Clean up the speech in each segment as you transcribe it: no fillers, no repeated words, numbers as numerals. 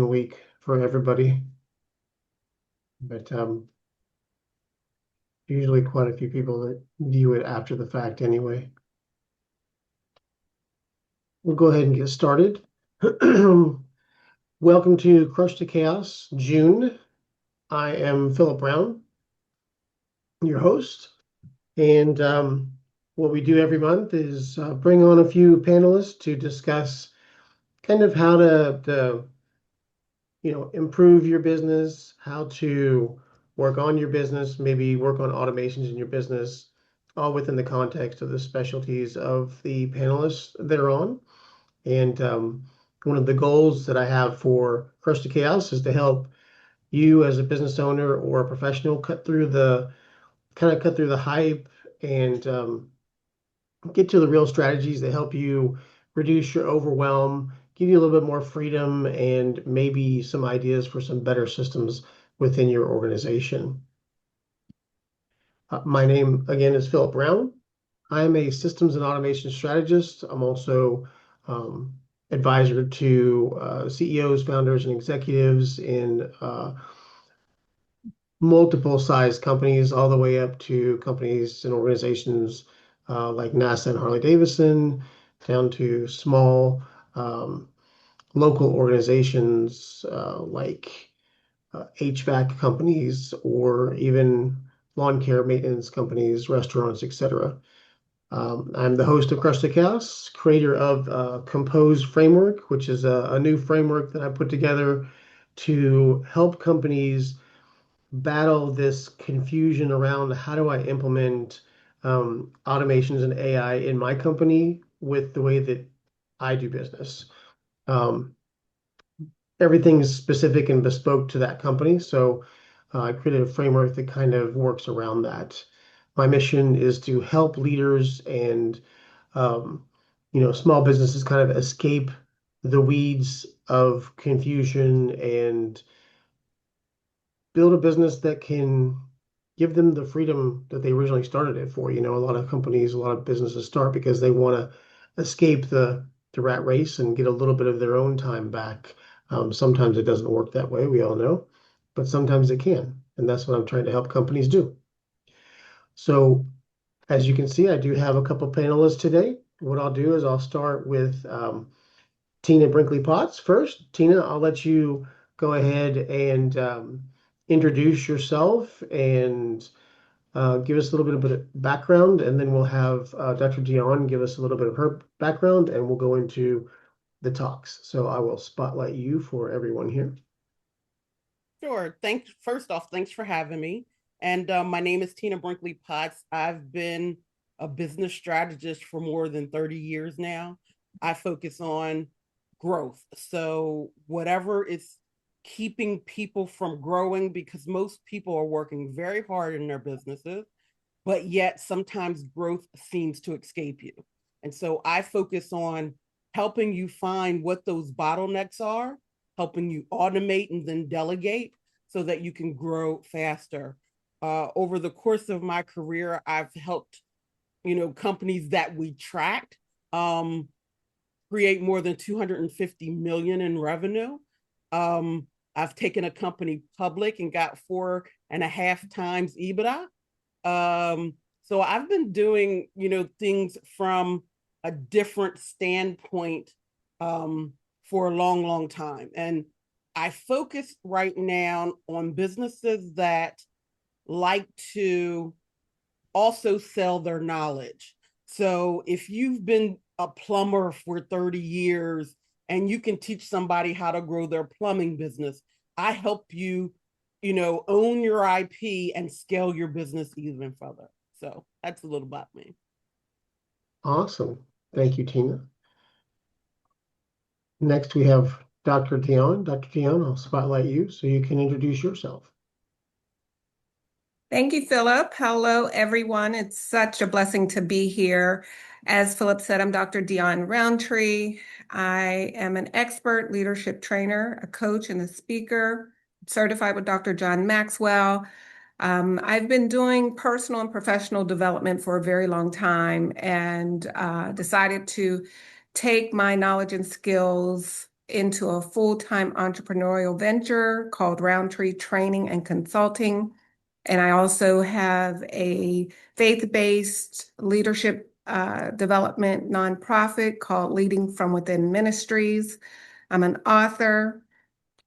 week for everybody, but usually quite a few people that view it after the fact anyway. We'll go ahead and get started. Welcome to Crush to Chaos June. I am Philip Brown, your host, and what we do every month is bring on a few panelists to discuss kind of how to improve your business, how to work on your business, maybe work on automations in your business, all within the context of the specialties of the panelists that are on. And one of the goals that I have for Crush to Chaos is to help you as a business owner or a professional cut through the hype and get to the real strategies that help you reduce your overwhelm, give you a little bit more freedom, and maybe some ideas for some better systems within your organization. My name again is Philip Brown. I'm a systems and automation strategist. I'm also um, advisor to CEOs, founders, and executives in multiple size companies, all the way up to companies and organizations like NASA and Harley Davidson, down to small um, local organizations like HVAC companies or even lawn care maintenance companies, restaurants, etc. I'm the host of Crush the Chaos, creator of Compose Framework, which is a new framework that I put together to help companies battle this confusion around how do I implement automations and AI in my company with the way that I do business. Um, Everything is specific and bespoke to that company. So I created a framework that kind of works around that. My mission is to help leaders and um, small businesses kind of escape the weeds of confusion and build a business that can give them the freedom that they originally started it for. A lot of companies, a lot of businesses start because they want to escape the rat race and get a little bit of their own time back. Sometimes it doesn't work that way, we all know, but sometimes it can. And that's what I'm trying to help companies do. So as you can see, I do have a couple panelists today. What I'll do is I'll start with Tina Brinkley Potts first. Tina, I'll let you go ahead and introduce yourself and give us a little bit of background, and then we'll have Dr. Dion give us a little bit of her background, and we'll go into the talks. So I will spotlight you for everyone here. Sure. First off, thanks for having me. And my name is Tina Brinkley Potts. I've been a business strategist for more than 30 years now. I focus on growth. So whatever is keeping people from growing, because most people are working very hard in their businesses, but yet sometimes growth seems to escape you. And so I focus on helping you find what those bottlenecks are, helping you automate and then delegate so that you can grow faster. Over the course of my career, I've helped, companies that we tracked create more than 250 million in revenue. I've taken a company public and got 4.5 times EBITDA. So I've been doing, things from a different standpoint for a long, long time. And I focus right now on businesses that like to also sell their knowledge. So if you've been a plumber for 30 years and you can teach somebody how to grow their plumbing business, I help you, own your IP and scale your business even further. So that's a little about me. Awesome. Thank you, Tina. Next, we have Dr. Dion. Dr. Dion, I'll spotlight you so you can introduce yourself. Thank you, Philip. Hello, everyone. It's such a blessing to be here. As Philip said, I'm Dr. Dion Roundtree. I am an expert leadership trainer, a coach, and a speaker, certified with Dr. John Maxwell. I've been doing personal and professional development for a very long time and decided to take my knowledge and skills into a full-time entrepreneurial venture called Roundtree Training and Consulting. And I also have a faith-based leadership development nonprofit called Leading from Within Ministries. I'm an author.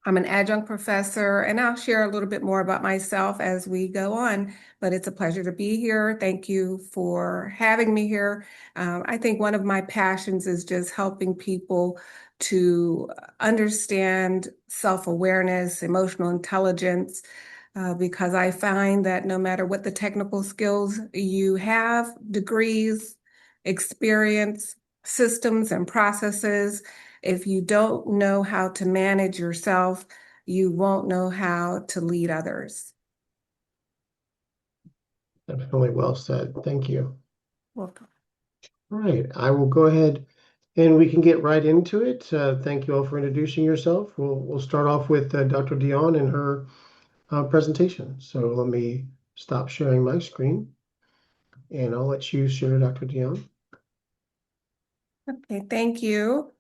I'm an adjunct professor, and I'll share a little bit more about myself as we go on, but it's a pleasure to be here. Thank you for having me here. I think one of my passions is just helping people to understand self-awareness, emotional intelligence, because I find that no matter what the technical skills you have, degrees, experience, systems, and processes, if you don't know how to manage yourself, you won't know how to lead others. Definitely well said. Thank you. Welcome. All right, I will go ahead and we can get right into it. Thank you all for introducing yourself. We'll start off with Dr. Dion and her presentation. So let me stop sharing my screen and I'll let you share, Dr. Dion. Okay, thank you.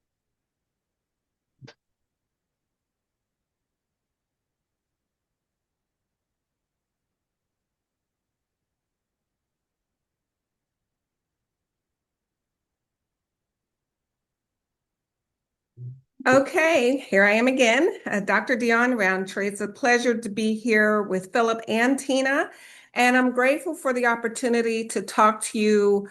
Okay, here I am again, Dr. Dion Roundtree. It's a pleasure to be here with Philip and Tina, and I'm grateful for the opportunity to talk to you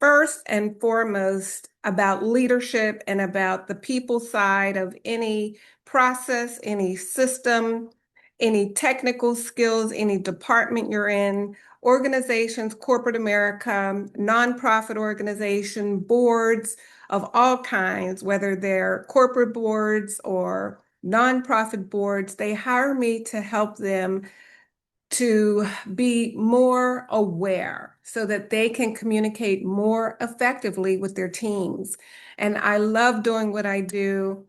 first and foremost about leadership and about the people side of any process, any system, any technical skills, any department you're in, organizations, corporate America, nonprofit organization, boards of all kinds, whether they're corporate boards or nonprofit boards. They hire me to help them to be more aware so that they can communicate more effectively with their teams. And I love doing what I do.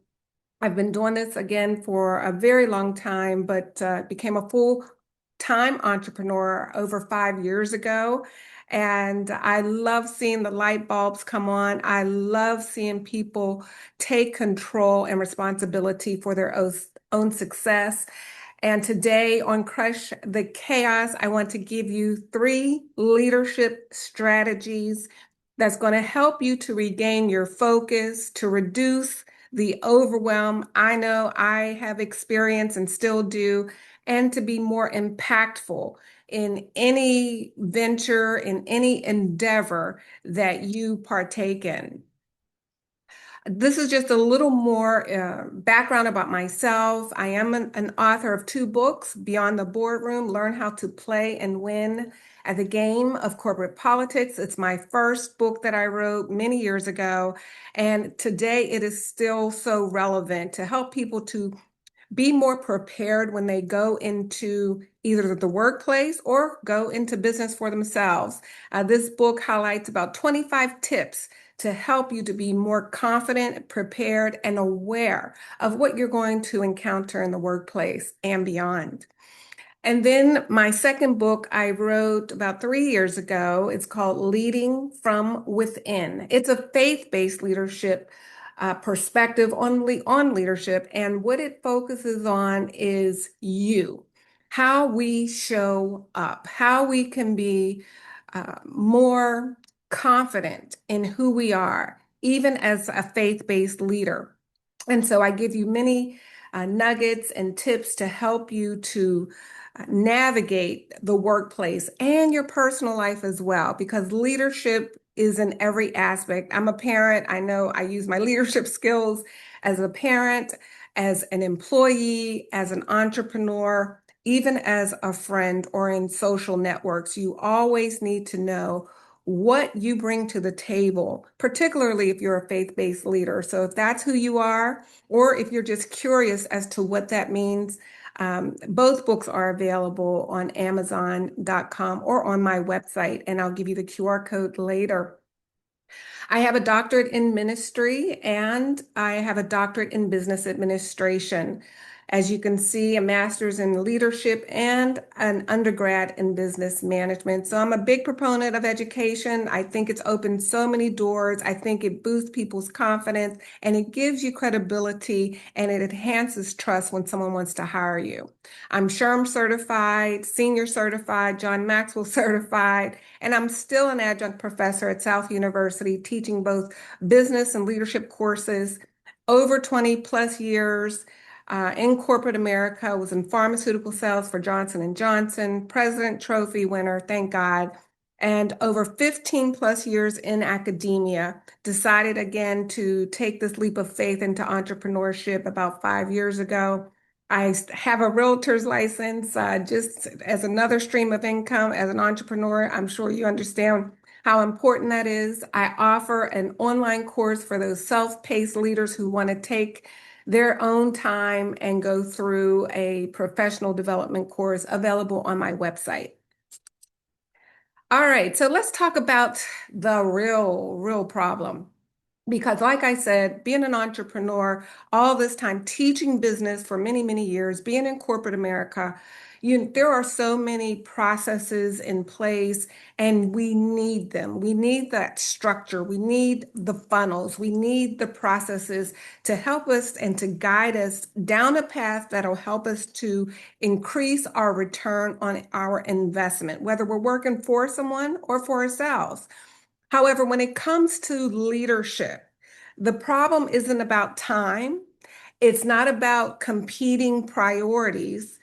I've been doing this again for a very long time, but became a full-time entrepreneur over 5 years ago. And I love seeing the light bulbs come on. I love seeing people take control and responsibility for their own success. And today on Crush the Chaos, I want to give you 3 leadership strategies that's going to help you to regain your focus, to reduce the overwhelm I know I have experienced and still do, and to be more impactful in any venture, in any endeavor that you partake in. This is just a little more background about myself. I am an author of 2 books, Beyond the Boardroom, Learn How to Play and Win at the Game of Corporate Politics. It's my first book that I wrote many years ago, and today it is still so relevant to help people to be more prepared when they go into either the workplace or go into business for themselves. This book highlights about 25 tips to help you to be more confident, prepared, and aware of what you're going to encounter in the workplace and beyond. And then my second book I wrote about 3 years ago. It's called Leading from Within. It's a faith-based leadership perspective on leadership. And what it focuses on is you, how we show up, how we can be more confident in who we are, even as a faith-based leader. And so I give you many nuggets and tips to help you to navigate the workplace and your personal life as well, because leadership is in every aspect. I'm a parent. I know I use my leadership skills as a parent, as an employee, as an entrepreneur, even as a friend or in social networks. You always need to know what you bring to the table, particularly if you're a faith-based leader. So if that's who you are, or if you're just curious as to what that means, both books are available on Amazon.com or on my website, and I'll give you the QR code later. I have a doctorate in ministry and I have a doctorate in business administration. As you can see, a master's in leadership and an undergrad in business management. So I'm a big proponent of education. I think it's opened so many doors. I think it boosts people's confidence and it gives you credibility and it enhances trust when someone wants to hire you. I'm SHRM certified, senior certified, John Maxwell certified, and I'm still an adjunct professor at South University teaching both business and leadership courses over 20 plus years in corporate America, was in pharmaceutical sales for Johnson & Johnson, President Trophy winner, thank God, and over 15 plus years in academia, decided again to take this leap of faith into entrepreneurship about 5 years ago. I have a realtor's license just as another stream of income as an entrepreneur. I'm sure you understand how important that is. I offer an online course for those self-paced leaders who want to take their own time and go through a professional development course available on my website. All right, so let's talk about the real problem. Because like I said, being an entrepreneur, all this time teaching business for many, many years, being in corporate America, there are so many processes in place and we need them. We need that structure. We need the funnels. We need the processes to help us and to guide us down a path that'll help us to increase our return on our investment, whether we're working for someone or for ourselves. However, when it comes to leadership, the problem isn't about time. It's not about competing priorities,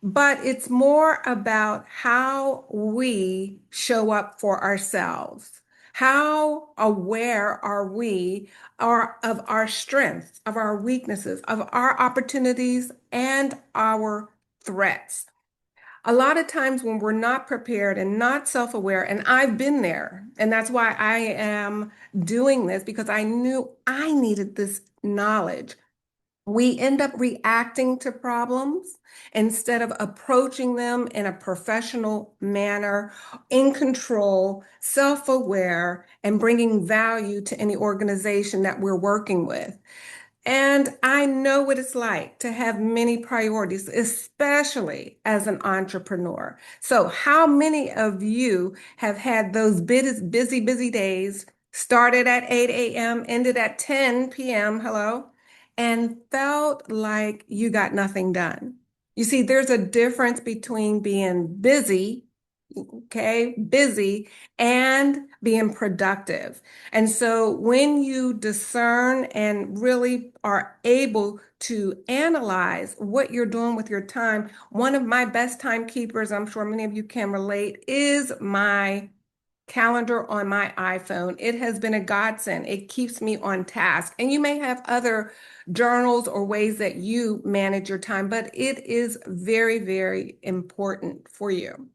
but it's more about how we show up for ourselves. How aware are we of our strengths, of our weaknesses, of our opportunities, and our threats? A lot of times when we're not prepared and not self-aware, and I've been there, and that's why I am doing this because I knew I needed this knowledge. We end up reacting to problems instead of approaching them in a professional manner, in control, self-aware, and bringing value to any organization that we're working with. And I know what it's like to have many priorities, especially as an entrepreneur. So, how many of you have had those busy days, started at 8 a.m., ended at 10 p.m., hello, and felt like you got nothing done? You see, there's a difference between being busy, okay, busy, and being productive. And so when you discern and really are able to analyze what you're doing with your time, one of my best timekeepers, I'm sure many of you can relate, is my calendar on my iPhone. It has been a godsend. It keeps me on task. And you may have other journals or ways that you manage your time, but it is very, very important for you.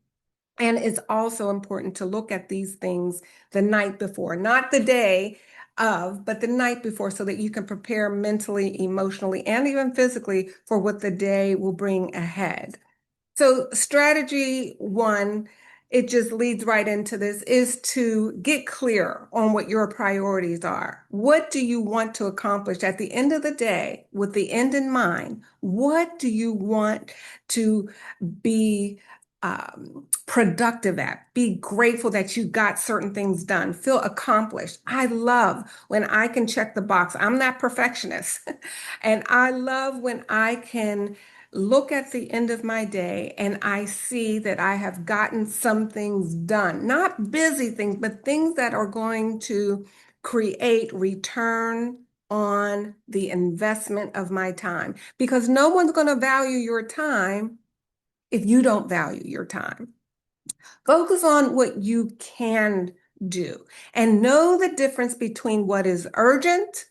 And it's also important to look at these things the night before, not the day of, but the night before, so that you can prepare mentally, emotionally, and even physically for what the day will bring ahead. So strategy one, it just leads right into this, is to get clear on what your priorities are. What do you want to accomplish at the end of the day with the end in mind? What do you want to be productive at? Be grateful that you got certain things done. Feel accomplished. I love when I can check the box. I'm that perfectionist. And I love when I can look at the end of my day and I see that I have gotten some things done, not busy things, but things that are going to create return on the investment of my time, because no one's going to value your time if you don't value your time. Focus on what you can do and know the difference between what is urgent.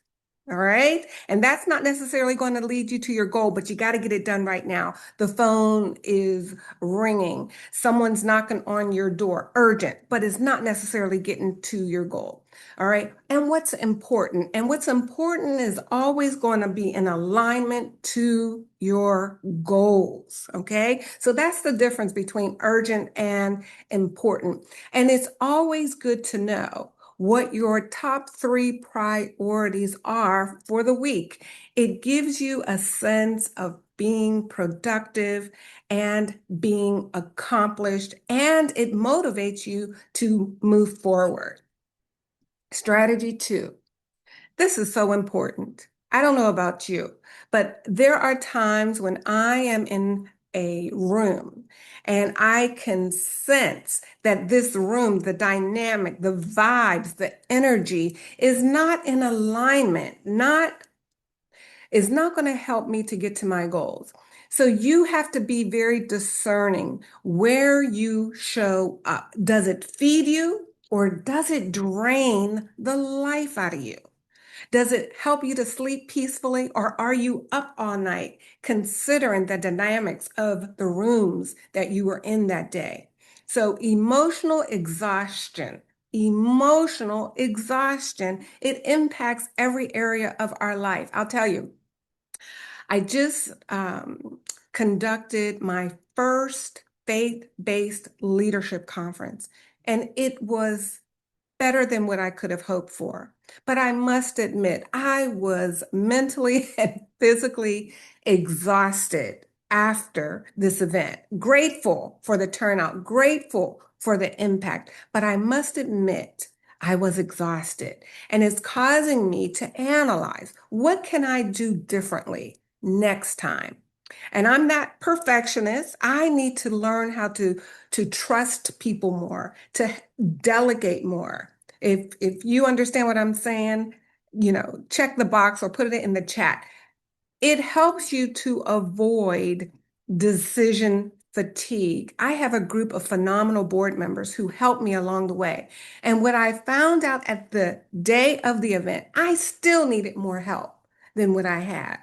All right. And that's not necessarily going to lead you to your goal, but you got to get it done right now. The phone is ringing. Someone's knocking on your door, urgent, but it's not necessarily getting to your goal. All right. And what's important? And what's important is always going to be in alignment to your goals. Okay. So that's the difference between urgent and important. And it's always good to know what your top 3 priorities are for the week. It gives you a sense of being productive and being accomplished, and it motivates you to move forward. Strategy 2. This is so important. I don't know about you, but there are times when I am in a room and I can sense that this room, the dynamic, the vibes, the energy is not in alignment, is not going to help me to get to my goals. So you have to be very discerning where you show up. Does it feed you or does it drain the life out of you? Does it help you to sleep peacefully, or are you up all night considering the dynamics of the rooms that you were in that day? So emotional exhaustion, it impacts every area of our life. I'll tell you, I just conducted my first faith-based leadership conference, and it was better than what I could have hoped for. But I must admit, I was mentally and physically exhausted after this event. Grateful for the turnout, grateful for the impact, but I must admit, I was exhausted. And it's causing me to analyze, what can I do differently next time? And I'm not perfectionist. I need to learn how to trust people more, to delegate more. If you understand what I'm saying, check the box or put it in the chat. It helps you to avoid decision fatigue. I have a group of phenomenal board members who helped me along the way. And what I found out at the day of the event, I still needed more help than what I had.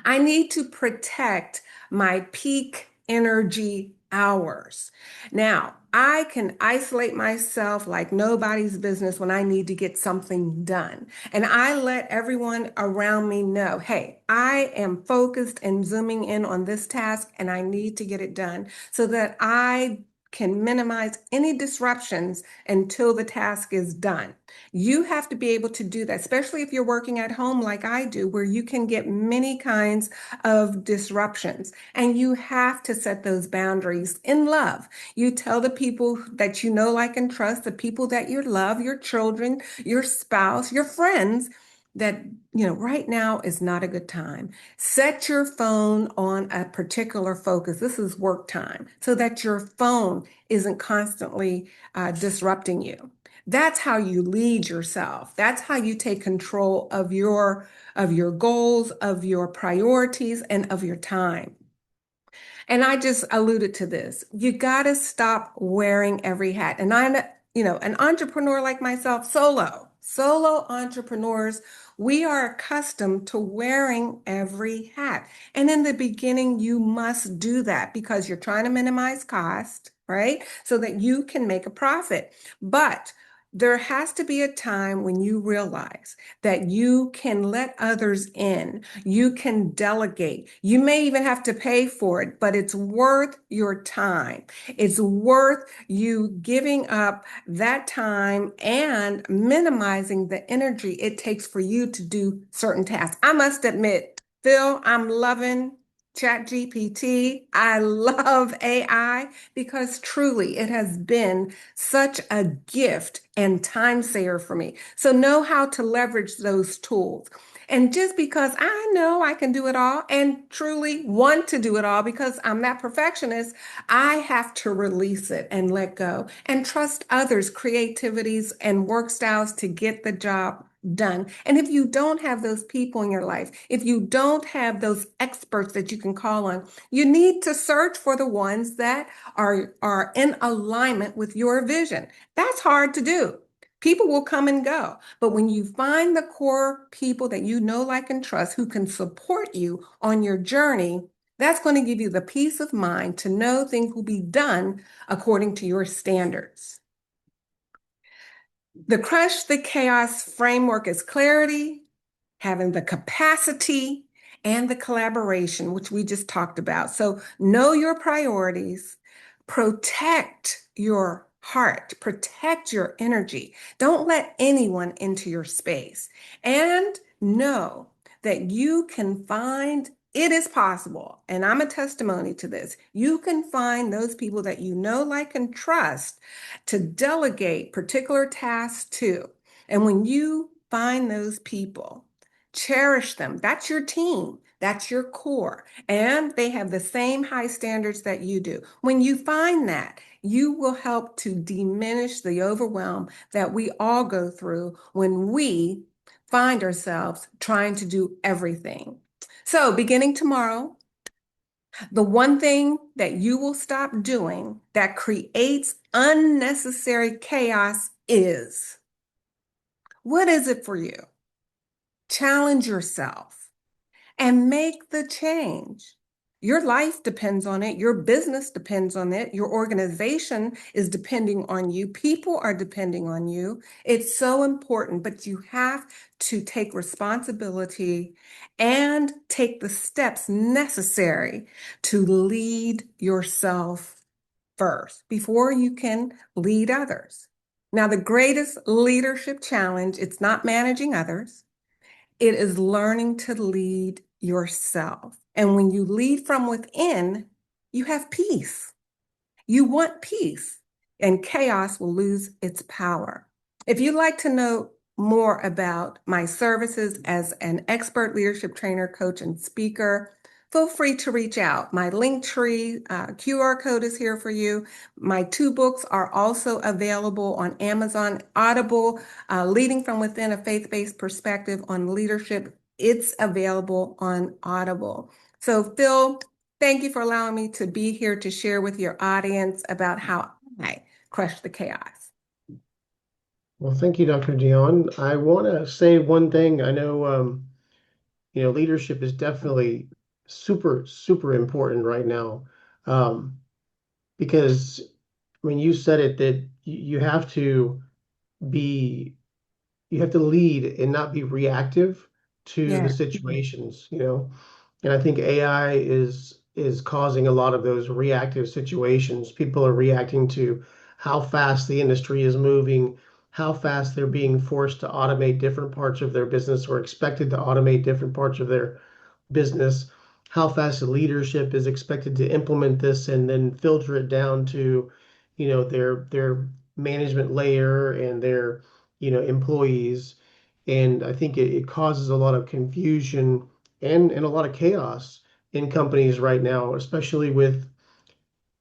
I need to protect my peak energy hours. Now, I can isolate myself like nobody's business when I need to get something done. And I let everyone around me know, hey, I am focused and zooming in on this task and I need to get it done so that I can minimize any disruptions until the task is done. You have to be able to do that, especially if you're working at home like I do, where you can get many kinds of disruptions. And you have to set those boundaries in love. You tell the people that you know, like, and trust, the people that you love, your children, your spouse, your friends, that, right now is not a good time. Set your phone on a particular focus. This is work time, so that your phone isn't constantly disrupting you. That's how you lead yourself. That's how you take control of your goals, of your priorities, and of your time. And I just alluded to this. You got to stop wearing every hat. And I'm, an entrepreneur like myself, solo entrepreneurs, we are accustomed to wearing every hat. And in the beginning, you must do that because you're trying to minimize cost, right? So that you can make a profit. But there has to be a time when you realize that you can let others in. You can delegate. You may even have to pay for it, but it's worth your time. It's worth you giving up that time and minimizing the energy it takes for you to do certain tasks. I must admit, Phil, I'm loving ChatGPT. I love AI because truly it has been such a gift and time saver for me. So know how to leverage those tools. And just because I know I can do it all and truly want to do it all because I'm that perfectionist, I have to release it and let go and trust others' creativities and work styles to get the job done. And if you don't have those people in your life, if you don't have those experts that you can call on, you need to search for the ones that are in alignment with your vision. That's hard to do. People will come and go. But when you find the core people that you know, like, and trust who can support you on your journey, that's going to give you the peace of mind to know things will be done according to your standards. The Crush the Chaos framework is clarity, having the capacity, and the collaboration, which we just talked about. So know your priorities, protect your heart, protect your energy. Don't let anyone into your space. And know that you can find It is possible, and I'm a testimony to this. You can find those people that you know, like, and trust to delegate particular tasks to. And when you find those people, cherish them. That's your team, that's your core, and they have the same high standards that you do. When you find that, you will help to diminish the overwhelm that we all go through when we find ourselves trying to do everything. So, beginning tomorrow, the one thing that you will stop doing that creates unnecessary chaos is, what is it for you? Challenge yourself and make the change. Your life depends on it. Your business depends on it. Your organization is depending on you. People are depending on you. It's so important, but you have to take responsibility and take the steps necessary to lead yourself first before you can lead others. Now, the greatest leadership challenge, it's not managing others. It is learning to lead yourself. And when you lead from within, you have peace. You want peace, and chaos will lose its power. If you'd like to know more about my services as an expert leadership trainer, coach, and speaker, feel free to reach out. My Linktree QR code is here for you. My 2 books are also available on Amazon. Audible, Leading from Within, a Faith-Based Perspective on Leadership. It's available on Audible. So Phil, thank you for allowing me to be here to share with your audience about how I crush the chaos. Well, thank you, Dr. Dion. I want to say one thing. I know, leadership is definitely super, super important right now. Um, because when you said it, that you have to be, you have to lead and not be reactive to the Yeah. situations, And I think AI is causing a lot of those reactive situations. People are reacting to how fast the industry is moving, how fast they're being forced to automate different parts of their business or expected to automate different parts of their business, how fast the leadership is expected to implement this and then filter it down to, their management layer and their, employees. And I think it causes a lot of confusion and a lot of chaos in companies right now, especially with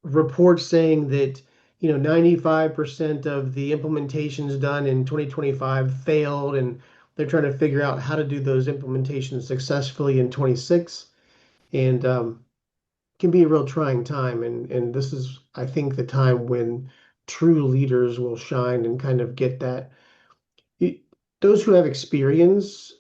reports saying that 95% of the implementations done in 2025 failed, and they're trying to figure out how to do those implementations successfully in 26. And can be a real trying time. And this is, I think, the time when true leaders will shine and kind of get that. it- those who have experience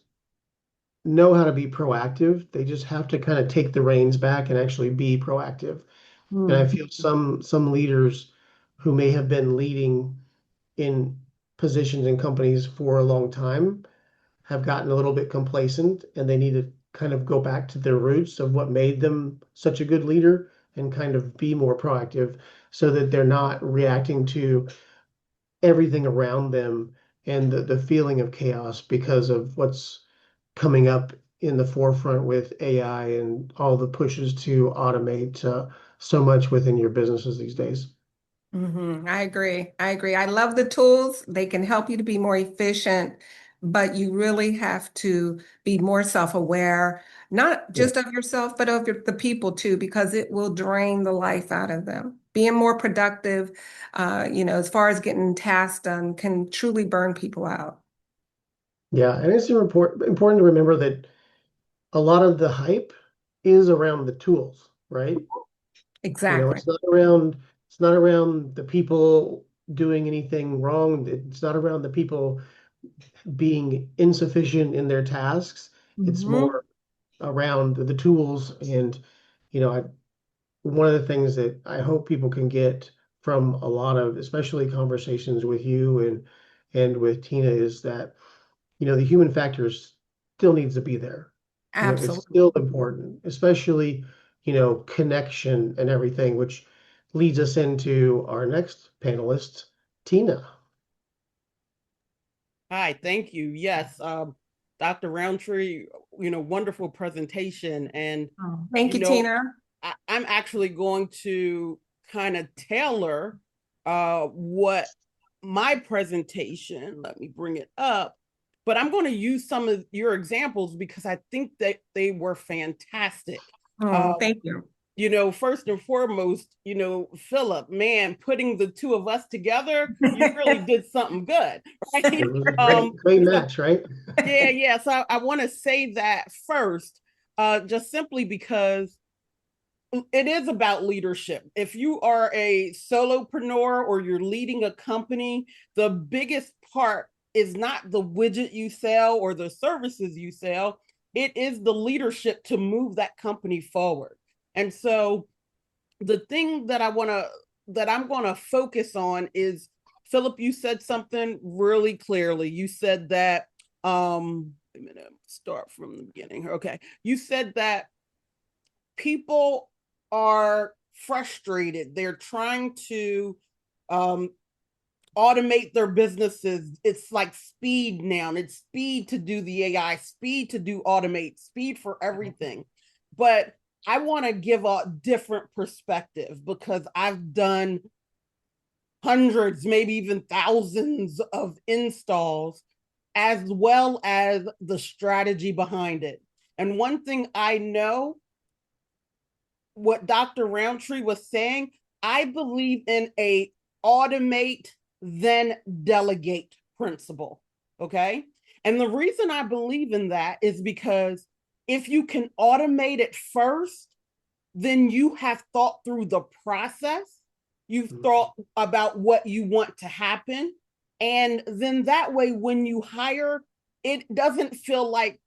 know how to be proactive. They just have to kind of take the reins back and actually be proactive. And I Mm. feel some leaders who may have been leading in positions in companies for a long time have gotten a little bit complacent, and they need to kind of go back to their roots of what made them such a good leader and kind of be more proactive so that they're not reacting to everything around them and the feeling of chaos because of what's coming up in the forefront with AI and all the pushes to automate so much within your businesses these days. I agree. I agree. I love the tools. They can help you to be more efficient, but you really have to be more self-aware, not Yeah. just of yourself, but of the people too, because it will drain the life out of them. Being more productive, as far as getting tasks done, can truly burn people out. Yeah, and it's important to remember that a lot of the hype is around the tools, right? Exactly. It's not around the people doing anything wrong. It's not around the people being insufficient in their tasks. It's Hmm. more around the tools. And, I one of the things that I hope people can get from a lot of, especially conversations with you and with Tina, is that, the human factor still needs to be there. It's Absolutely. still important, especially, connection and everything, which leads us into our next panelist, Tina. Hi, thank you. Yes, Dr. Roundtree, wonderful presentation. And, Oh, thank you, Tina. I'm actually going to kind of tailor what my presentation, let me bring it up, but I'm going to use some of your examples because I think that they were fantastic. Oh, thank you. First and foremost, Philip, man, putting the two of us together, you really did something good, right? It was a great match, right? Yeah. So I want to say that first, just simply because it is about leadership. If you are a solopreneur or you're leading a company, the biggest part is not the widget you sell or the services you sell. It is the leadership to move that company forward. And so the thing that I'm going to focus on is, Philip, you said something really clearly. You said that, wait a minute, start from the beginning. Okay. You said that people are frustrated. They're trying to automate their businesses. It's like speed now. It's speed to do the AI, speed to do automate, speed for everything. But I want to give a different perspective because I've done hundreds, maybe even thousands of installs, as well as the strategy behind it. And one thing I know, what Dr. Roundtree was saying, I believe in a automate, then delegate principle. Okay. And the reason I believe in that is because if you can automate it first, then you have thought through the process. You've thought about what you want to happen. And then that way, when you hire, it doesn't feel like,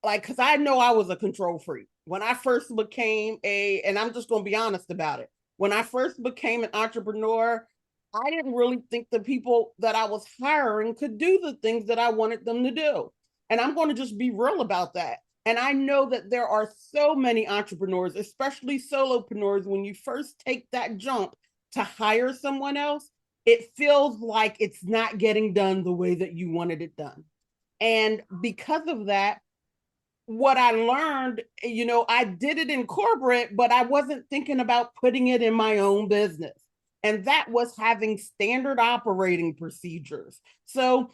because I know I was a control freak. When I first became and I'm just going to be honest about it. When I first became an entrepreneur, I didn't really think the people that I was hiring could do the things that I wanted them to do. And I'm going to just be real about that. And I know that there are so many entrepreneurs, especially solopreneurs, when you first take that jump to hire someone else, it feels like it's not getting done the way that you wanted it done. And because of that, what I learned, I did it in corporate, but I wasn't thinking about putting it in my own business. And that was having standard operating procedures. So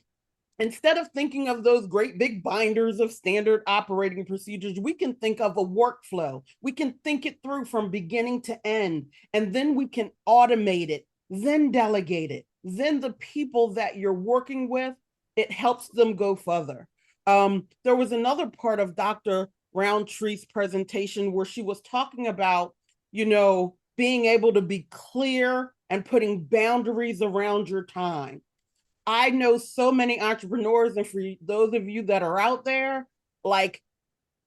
instead of thinking of those great big binders of standard operating procedures, we can think of a workflow. We can think it through from beginning to end, and then we can automate it, then delegate it. Then the people that you're working with, it helps them go further. There was another part of Dr. Roundtree's presentation where she was talking about, being able to be clear and putting boundaries around your time. I know so many entrepreneurs, and for those of you that are out there, like,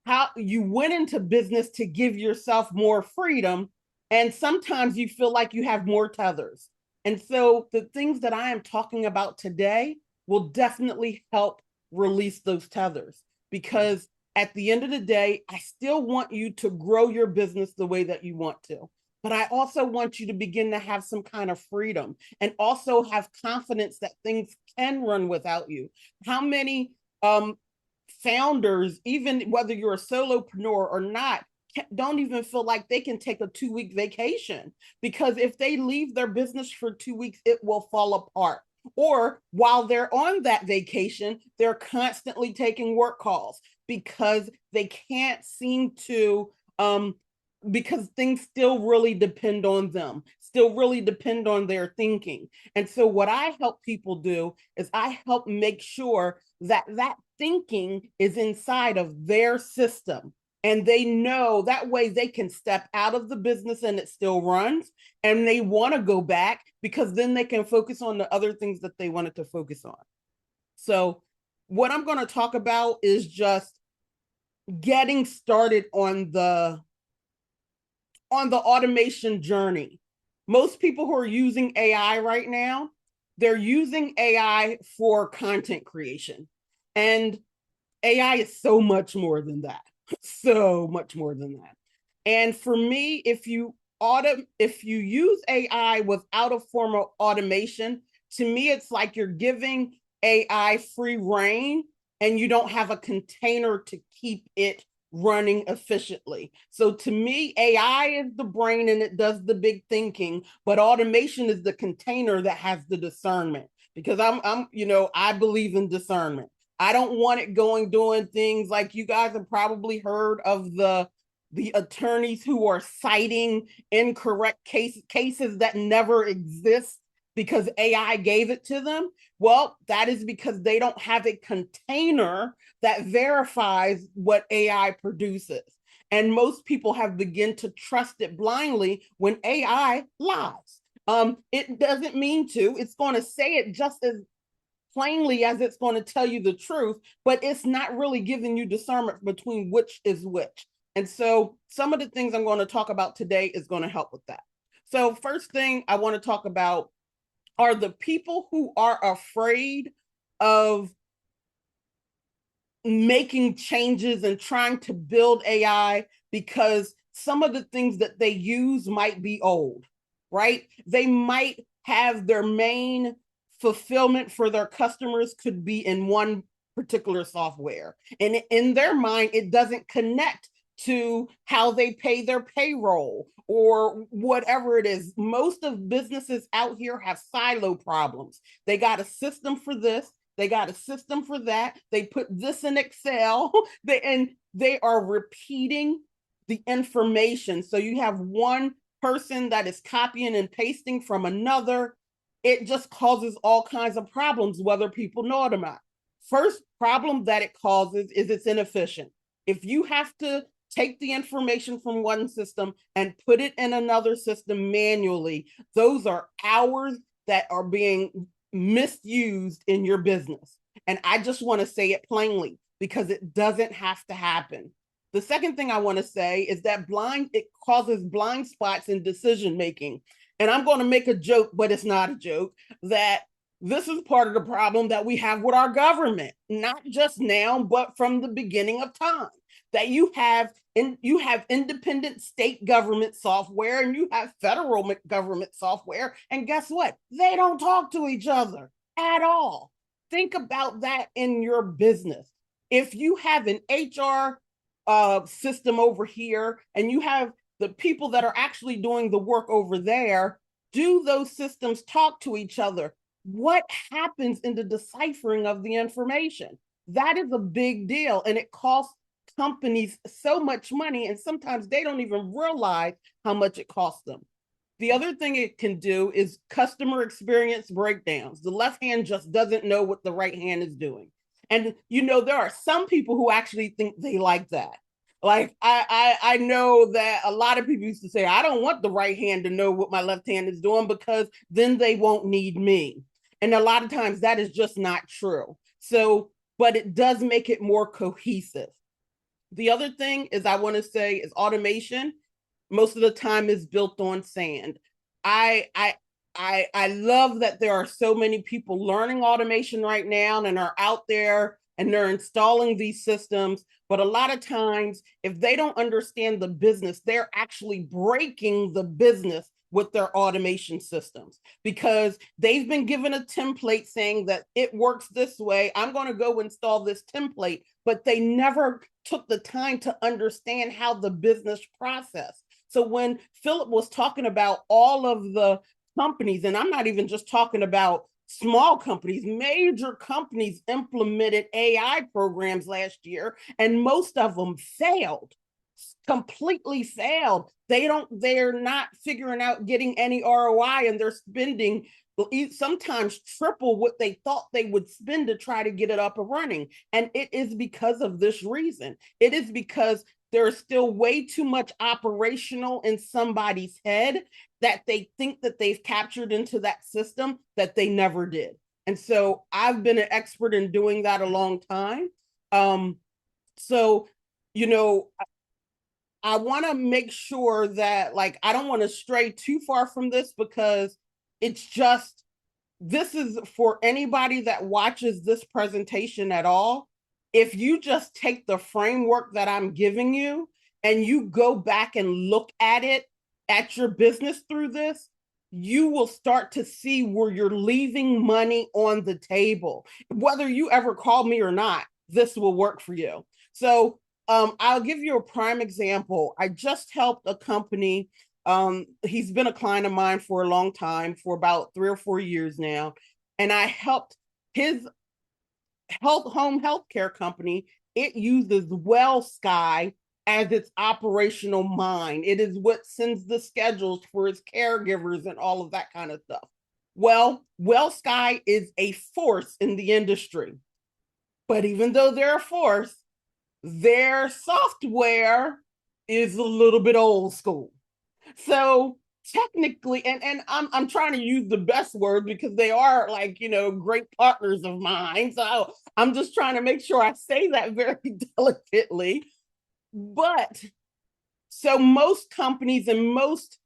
how you went into business to give yourself more freedom, and sometimes you feel like you have more tethers. And so the things that I am talking about today will definitely help release those tethers, because at the end of the day, I still want you to grow your business the way that you want to. But I also want you to begin to have some kind of freedom and also have confidence that things can run without you. How many founders, even whether you're a solopreneur or not, don't even feel like they can take a 2-week vacation, because if they leave their business for 2 weeks, it will fall apart. Or while they're on that vacation, they're constantly taking work calls because they can't seem to, because things still really depend on them, still really depend on their thinking. And so what I help people do is I help make sure that that thinking is inside of their system. And they know that way they can step out of the business and it still runs. And they want to go back because then they can focus on the other things that they wanted to focus on. So what I'm going to talk about is just getting started on the automation journey. Most people who are using AI right now, they're using AI for content creation. And AI is so much more than that. So much more than that. And for me, if you use AI without a form of automation, to me, it's like you're giving AI free reign and you don't have a container to keep it running efficiently. So to me, AI is the brain and it does the big thinking, but automation is the container that has the discernment. Because I believe in discernment. I don't want it doing things like you guys have probably heard of the attorneys who are citing incorrect cases that never exist because AI gave it to them. Well, that is because they don't have a container that verifies what AI produces. And most people have begun to trust it blindly when AI lies. It doesn't mean to. It's going to say it just as plainly as it's going to tell you the truth, but it's not really giving you discernment between which is which. And so some of the things I'm going to talk about today is going to help with that. So first thing I want to talk about are the people who are afraid of making changes and trying to build AI because some of the things that they use might be old, right? They might have their main fulfillment for their customers could be in one particular software. And in their mind, it doesn't connect to how they pay their payroll or whatever it is. Most of businesses out here have silo problems. They got a system for this, they got a system for that, they put this in Excel, and they are repeating the information. So you have one person that is copying and pasting from another. It just causes all kinds of problems, whether people know it or not. First problem that it causes is it's inefficient. If you have to take the information from one system and put it in another system manually, those are hours that are being misused in your business. And I just want to say it plainly because it doesn't have to happen. The second thing I want to say is that it causes blind spots in decision making. And I'm going to make a joke, but it's not a joke, that this is part of the problem that we have with our government, not just now, but from the beginning of time. That you have independent state government software and you have federal government software. And guess what? They don't talk to each other at all. Think about that in your business. If you have an HR system over here and you have the people that are actually doing the work over there, do those systems talk to each other? What happens in the deciphering of the information? That is a big deal, and it costs companies so much money, and sometimes they don't even realize how much it costs them. The other thing it can do is customer experience breakdowns. The left hand just doesn't know what the right hand is doing. And there are some people who actually think they like that. Like I know that a lot of people used to say, I don't want the right hand to know what my left hand is doing because then they won't need me. And a lot of times that is just not true. So, but it does make it more cohesive. The other thing is I want to say is automation most of the time is built on sand. I love that there are so many people learning automation right now and are out there and they're installing these systems. But a lot of times, if they don't understand the business, they're actually breaking the business with their automation systems because they've been given a template saying that it works this way. I'm going to go install this template, but they never took the time to understand how the business process. So when Philip was talking about all of the companies, and I'm not even just talking about small companies, major companies implemented AI programs last year, and most of them failed, completely failed. They're not figuring out getting any ROI, and they're spending sometimes triple what they thought they would spend to try to get it up and running. And it is because of this reason. It is because there's still way too much operational in somebody's head that they think that they've captured into that system that they never did. And so I've been an expert in doing that a long time. So, I want to make sure that I don't want to stray too far from this because this is for anybody that watches this presentation at all. If you just take the framework that I'm giving you and you go back and look at it, at your business through this, you will start to see where you're leaving money on the table. Whether you ever call me or not, this will work for you. So I'll give you a prime example. I just helped a company. He's been a client of mine for a long time, for about 3 or 4 years now. And I helped his home healthcare company. It uses WellSky as its operational mind. It is what sends the schedules for its caregivers and all of that kind of stuff. Well, WellSky is a force in the industry. But even though they're a force, their software is a little bit old school. So technically, and I'm trying to use the best word because they are, like, great partners of mine. So I'm just trying to make sure I say that very delicately. But so most companies and most,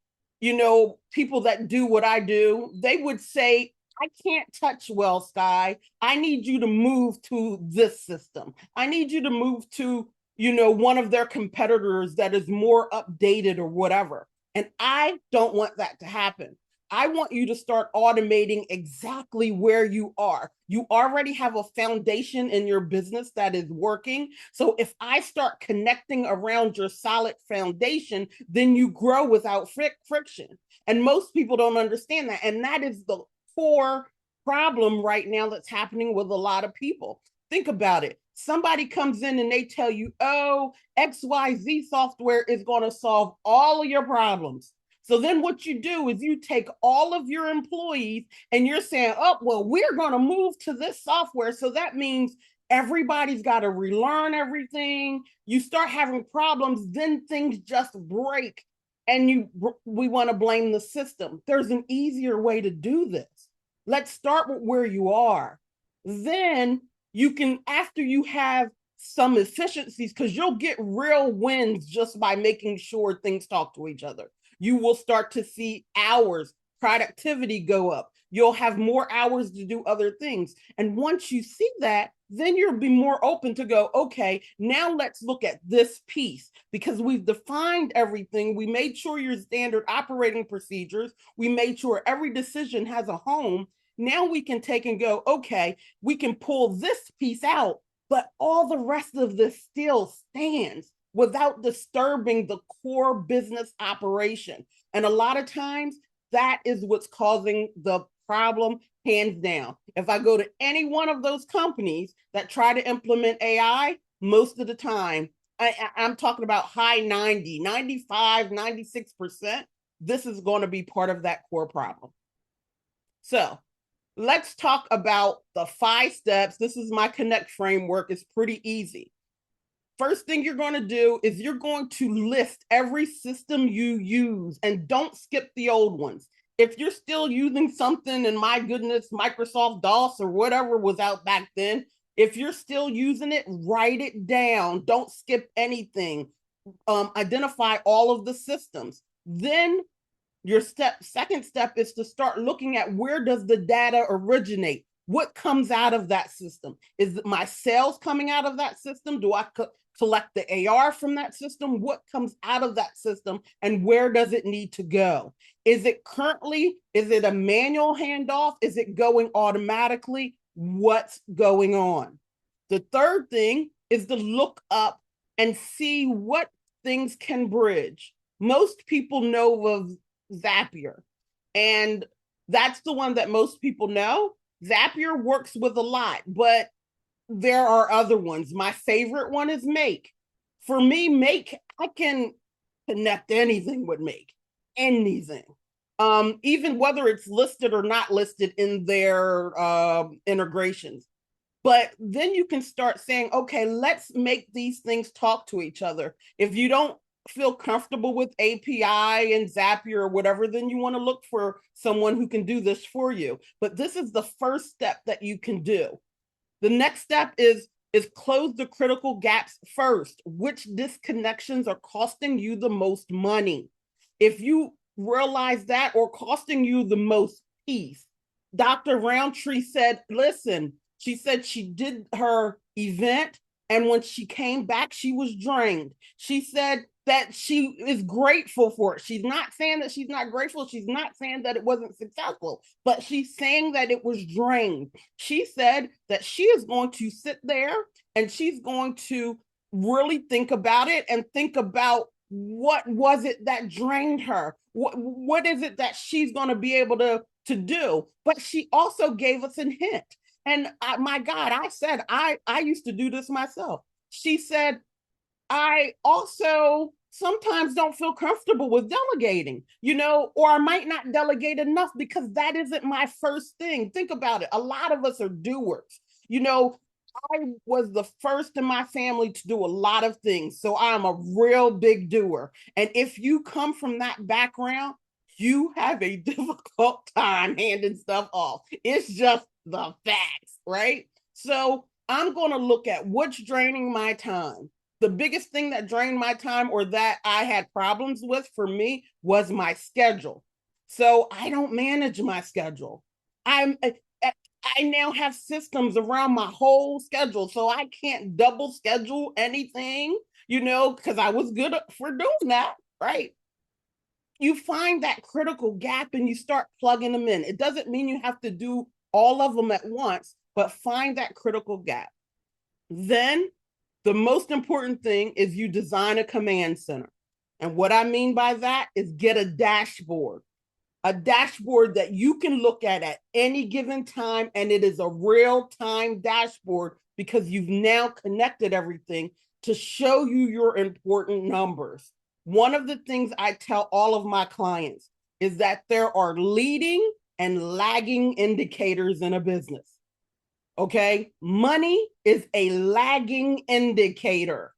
people that do what I do, they would say, I can't touch WellSky. I need you to move to this system. I need you to move to, one of their competitors that is more updated or whatever. And I don't want that to happen. I want you to start automating exactly where you are. You already have a foundation in your business that is working. So if I start connecting around your solid foundation, then you grow without friction. And most people don't understand that. And that is the core problem right now that's happening with a lot of people. Think about it. Somebody comes in and they tell you, oh, XYZ software is going to solve all of your problems. So then what you do is you take all of your employees and you're saying, oh, well, we're going to move to this software. So that means everybody's got to relearn everything. You start having problems, then things just break. And we want to blame the system. There's an easier way to do this. Let's start with where you are. Then you can, after you have some efficiencies, because you'll get real wins just by making sure things talk to each other. You will start to see hours, productivity go up. You'll have more hours to do other things. And once you see that, then you'll be more open to go, okay, now let's look at this piece, because we've defined everything. We made sure your standard operating procedures, we made sure every decision has a home. Now we can take and go, okay, we can pull this piece out, but all the rest of this still stands without disturbing the core business operation. And a lot of times that is what's causing the problem, hands down. If I go to any one of those companies that try to implement AI, most of the time, I'm talking about high 90, 95, 96%, this is going to be part of that core problem. So let's talk about the 5 steps. This is my Connect framework. It's pretty easy. First thing you're going to do is you're going to list every system you use and don't skip the old ones. If you're still using something, and my goodness, Microsoft DOS or whatever was out back then, if you're still using it, write it down. Don't skip anything. Identify all of the systems. Then your second step is to start looking at, where does the data originate? What comes out of that system? Is my sales coming out of that system? Do I collect the AR from that system? What comes out of that system, and where does it need to go? Is it a manual handoff? Is it going automatically? What's going on? The third thing is to look up and see what things can bridge. Most people know of Zapier, and that's the one that most people know. Zapier works with a lot, but there are other ones. My favorite one is Make. For me, Make, I can connect anything with Make, anything. Even whether it's listed or not listed in their integrations. But then you can start saying, okay, let's make these things talk to each other. If you don't feel comfortable with API and Zapier or whatever, then you want to look for someone who can do this for you. But this is the first step that you can do. The next step is close the critical gaps first. Which disconnections are costing you the most money? If you realize that, or costing you the most peace. Dr. Roundtree said, listen, she said she did her event And when she came back, she was drained. She said that she is grateful for it. She's not saying that she's not grateful. She's not saying that it wasn't successful, but she's saying that it was drained. She said that she is going to sit there and she's going to really think about it and think about what was it that drained her? What is it that she's going to be able to do? But she also gave us a hint. And my God, I said, I used to do this myself. She said, I also sometimes don't feel comfortable with delegating, or I might not delegate enough because that isn't my first thing. Think about it. A lot of us are doers. I was the first in my family to do a lot of things. So I'm a real big doer. And if you come from that background, you have a difficult time handing stuff off. It's just the facts, right? So I'm going to look at what's draining my time. The biggest thing that drained my time or that I had problems with for me was my schedule. So I don't manage my schedule. I now have systems around my whole schedule, so I can't double schedule anything, because I was good for doing that, right? You find that critical gap and you start plugging them in. It doesn't mean you have to do all of them at once, but find that critical gap. Then the most important thing is you design a command center. And what I mean by that is get a dashboard that you can look at any given time. And it is a real-time dashboard because you've now connected everything to show you your important numbers. One of the things I tell all of my clients is that there are leading and lagging indicators in a business. Okay, money is a lagging indicator.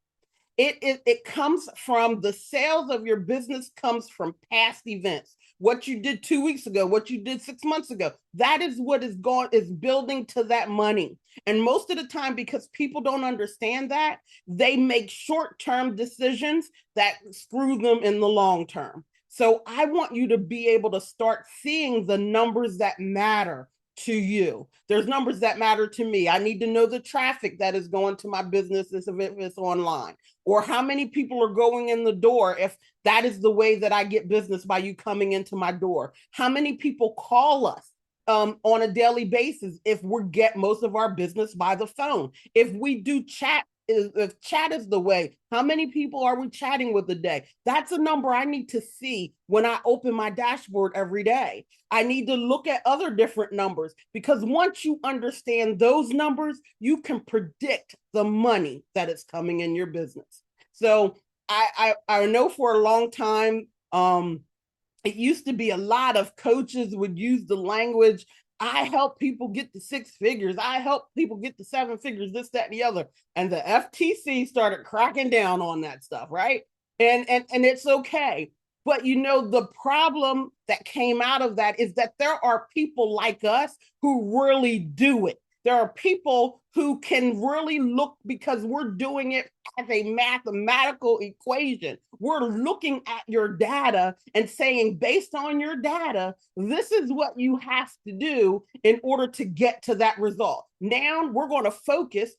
It comes from the sales of your business comes from past events. What you did 2 weeks ago, what you did 6 months ago, that is what is building to that money. And most of the time, because people don't understand that, they make short-term decisions that screw them in the long term. So I want you to be able to start seeing the numbers that matter to you. There's numbers that matter to me. I need to know the traffic that is going to my business if it's online, or how many people are going in the door if that is the way that I get business, by you coming into my door. How many people call us on a daily basis if we get most of our business by the phone? If we do chat, if chat is the way, how many people are we chatting with a day? That's a number I need to see when I open my dashboard every day. I need to look at other different numbers, because once you understand those numbers, you can predict the money that is coming in your business. So I know for a long time, it used to be a lot of coaches would use the language, I help people get to 6 figures. I help people get to 7 figures, this, that, and the other. And the FTC started cracking down on that stuff, right? And it's okay. But the problem that came out of that is that there are people like us who really do it. There are people who can really look, because we're doing it as a mathematical equation. We're looking at your data and saying, based on your data, this is what you have to do in order to get to that result. Now we're going to focus,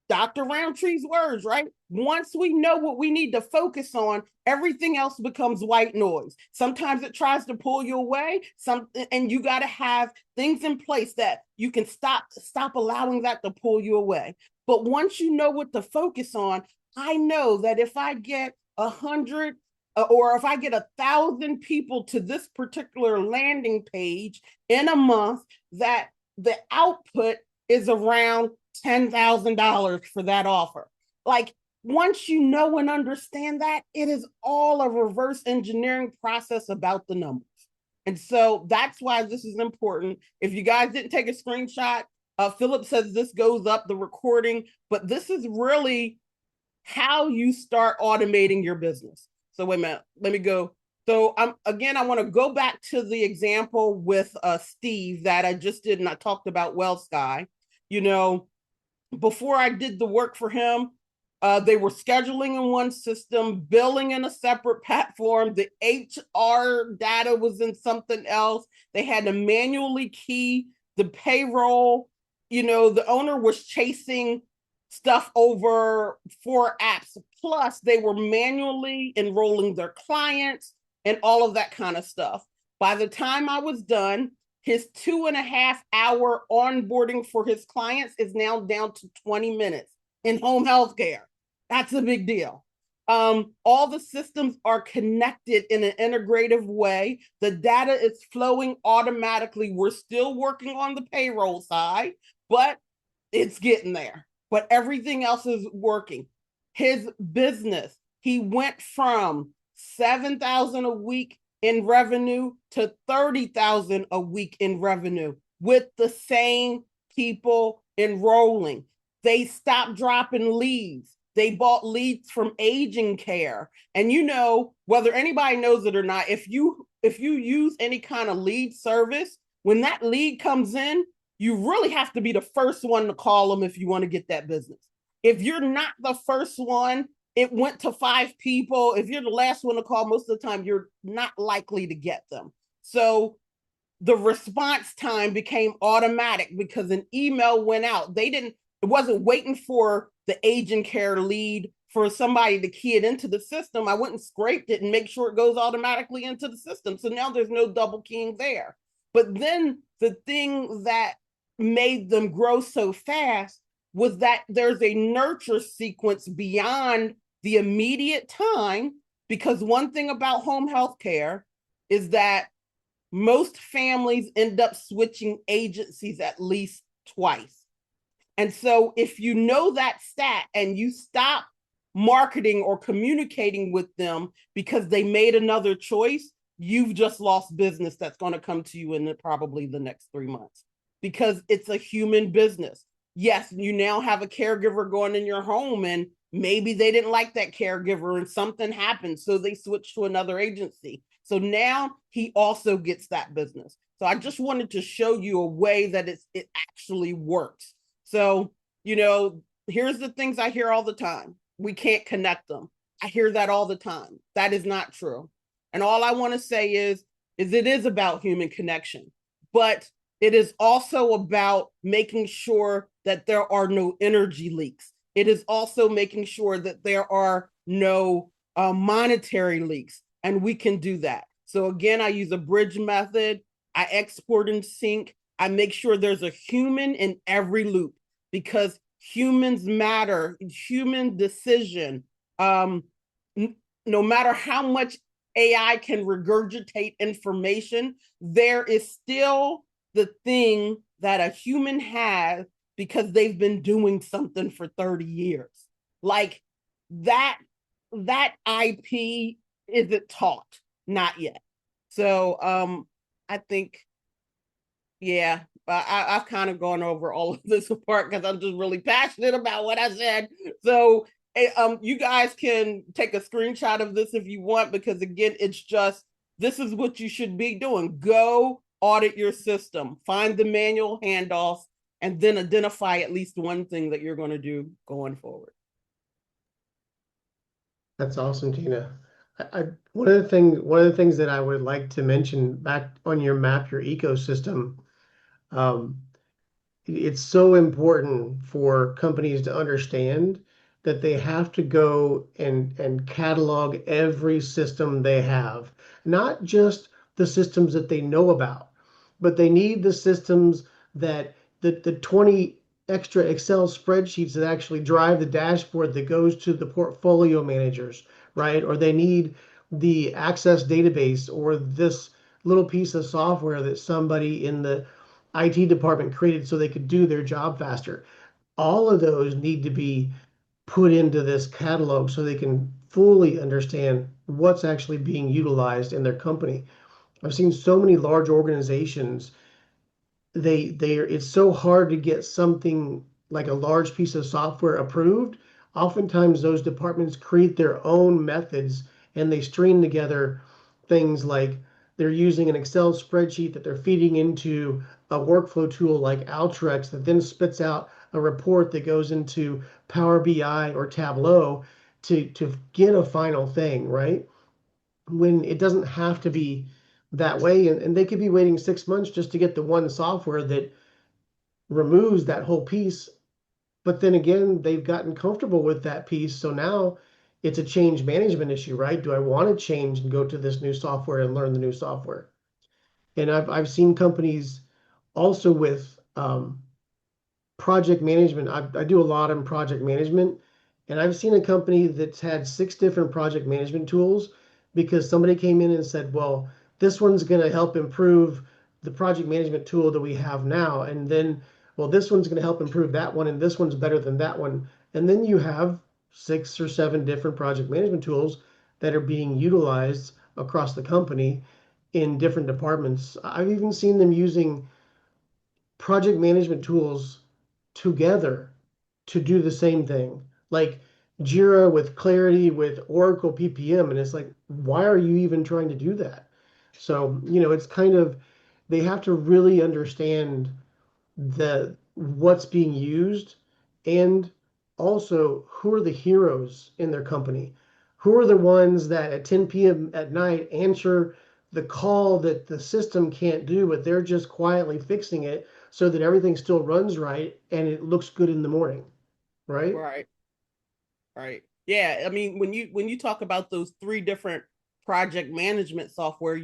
Dr. Roundtree's words, right? Once we know what we need to focus on, everything else becomes white noise. Sometimes it tries to pull you away, and you got to have things in place that you can stop allowing that to pull you away. But once you know what to focus on, I know that if I get 100 or if I get 1,000 people to this particular landing page in a month, that the output is around $10,000 for that offer. Like, once you know and understand that, it is all a reverse engineering process about the numbers. And so that's why this is important. If you guys didn't take a screenshot, Philip says this goes up, the recording, but this is really how you start automating your business. So wait a minute, let me go. So I want to go back to the example with Steve that I just did, and I talked about WellSky. Before I did the work for him, they were scheduling in one system, billing in a separate platform. The HR data was in something else. They had to manually key the payroll. The owner was chasing stuff over 4 apps. Plus, they were manually enrolling their clients and all of that kind of stuff. By the time I was done, his 2.5 hour onboarding for his clients is now down to 20 minutes in home health care. That's a big deal. All the systems are connected in an integrative way. The data is flowing automatically. We're still working on the payroll side, but it's getting there. But everything else is working. His business, he went from 7,000 a week in revenue to 30,000 a week in revenue with the same people enrolling. They stopped dropping leads. They bought leads from aging care. And you know, whether anybody knows it or not, if you use any kind of lead service, when that lead comes in, you really have to be the first one to call them if you want to get that business. If you're not the first one, it went to 5 people. If you're the last one to call, most of the time you're not likely to get them. So the response time became automatic because an email went out. It wasn't waiting for the agent care lead for somebody to key it into the system. I went and scraped it and make sure it goes automatically into the system. So now there's no double keying there. But then the thing that made them grow so fast was that there's a nurture sequence beyond the immediate time, because one thing about home health care is that most families end up switching agencies at least twice. And so if you know that stat and you stop marketing or communicating with them because they made another choice, you've just lost business that's going to come to you in probably the next 3 months, because it's a human business. Yes, you now have a caregiver going in your home and maybe they didn't like that caregiver and something happened, so they switched to another agency. So now he also gets that business. So I just wanted to show you a way that it actually works. So, you know, here's the things I hear all the time. We can't connect them. I hear that all the time. That is not true. And all I want to say is it is about human connection, but it is also about making sure that there are no energy leaks. It is also making sure that there are no monetary leaks, and we can do that. So again, I use a bridge method. I export and sync. I make sure there's a human in every loop, because humans matter. Human decision. No matter how much AI can regurgitate information, there is still the thing that a human has because they've been doing something for 30 years. Like that IP isn't taught, not yet. So I think, yeah, I've kind of gone over all of this apart because I'm just really passionate about what I said. So you guys can take a screenshot of this if you want, because again, it's just, this is what you should be doing. Go audit your system, find the manual handoffs, and then identify at least one thing that you're going to do going forward. That's awesome, Tina. One of the things that I would like to mention back on your map, your ecosystem, um, it's so important for companies to understand that they have to go and catalog every system they have, not just the systems that they know about, but they need the systems that the 20 extra Excel spreadsheets that actually drive the dashboard that goes to the portfolio managers, right? Or they need the access database or this little piece of software that somebody in the IT department created so they could do their job faster. All of those need to be put into this catalog so they can fully understand what's actually being utilized in their company. I've seen so many large organizations, it's so hard to get something like a large piece of software approved. Oftentimes those departments create their own methods and they string together things like they're using an Excel spreadsheet that they're feeding into a workflow tool like Alteryx that then spits out a report that goes into Power BI or Tableau to get a final thing, right? When it doesn't have to be that way. And they could be waiting 6 months just to get the one software that removes that whole piece But then again, they've gotten comfortable with that piece. So now it's a change management issue, right? Do I want to change and go to this new software and learn the new software? And I've seen companies also with project management. I do a lot in project management, and I've seen a company that's had 6 different project management tools because somebody came in and said, well, this one's going to help improve the project management tool that we have now. And then, well, this one's going to help improve that one, and this one's better than that one. And then you have 6 or 7 different project management tools that are being utilized across the company in different departments. I've even seen them using project management tools together to do the same thing. Like Jira with Clarity with Oracle PPM. And it's like, why are you even trying to do that? So, it's kind of, they have to really understand the what's being used, and also who are the heroes in their company. Who are the ones that at 10 p.m. at night answer the call that the system can't do, but they're just quietly fixing it so that everything still runs right and it looks good in the morning, right? Right. Right. Yeah. I mean, when you talk about those three different project management software,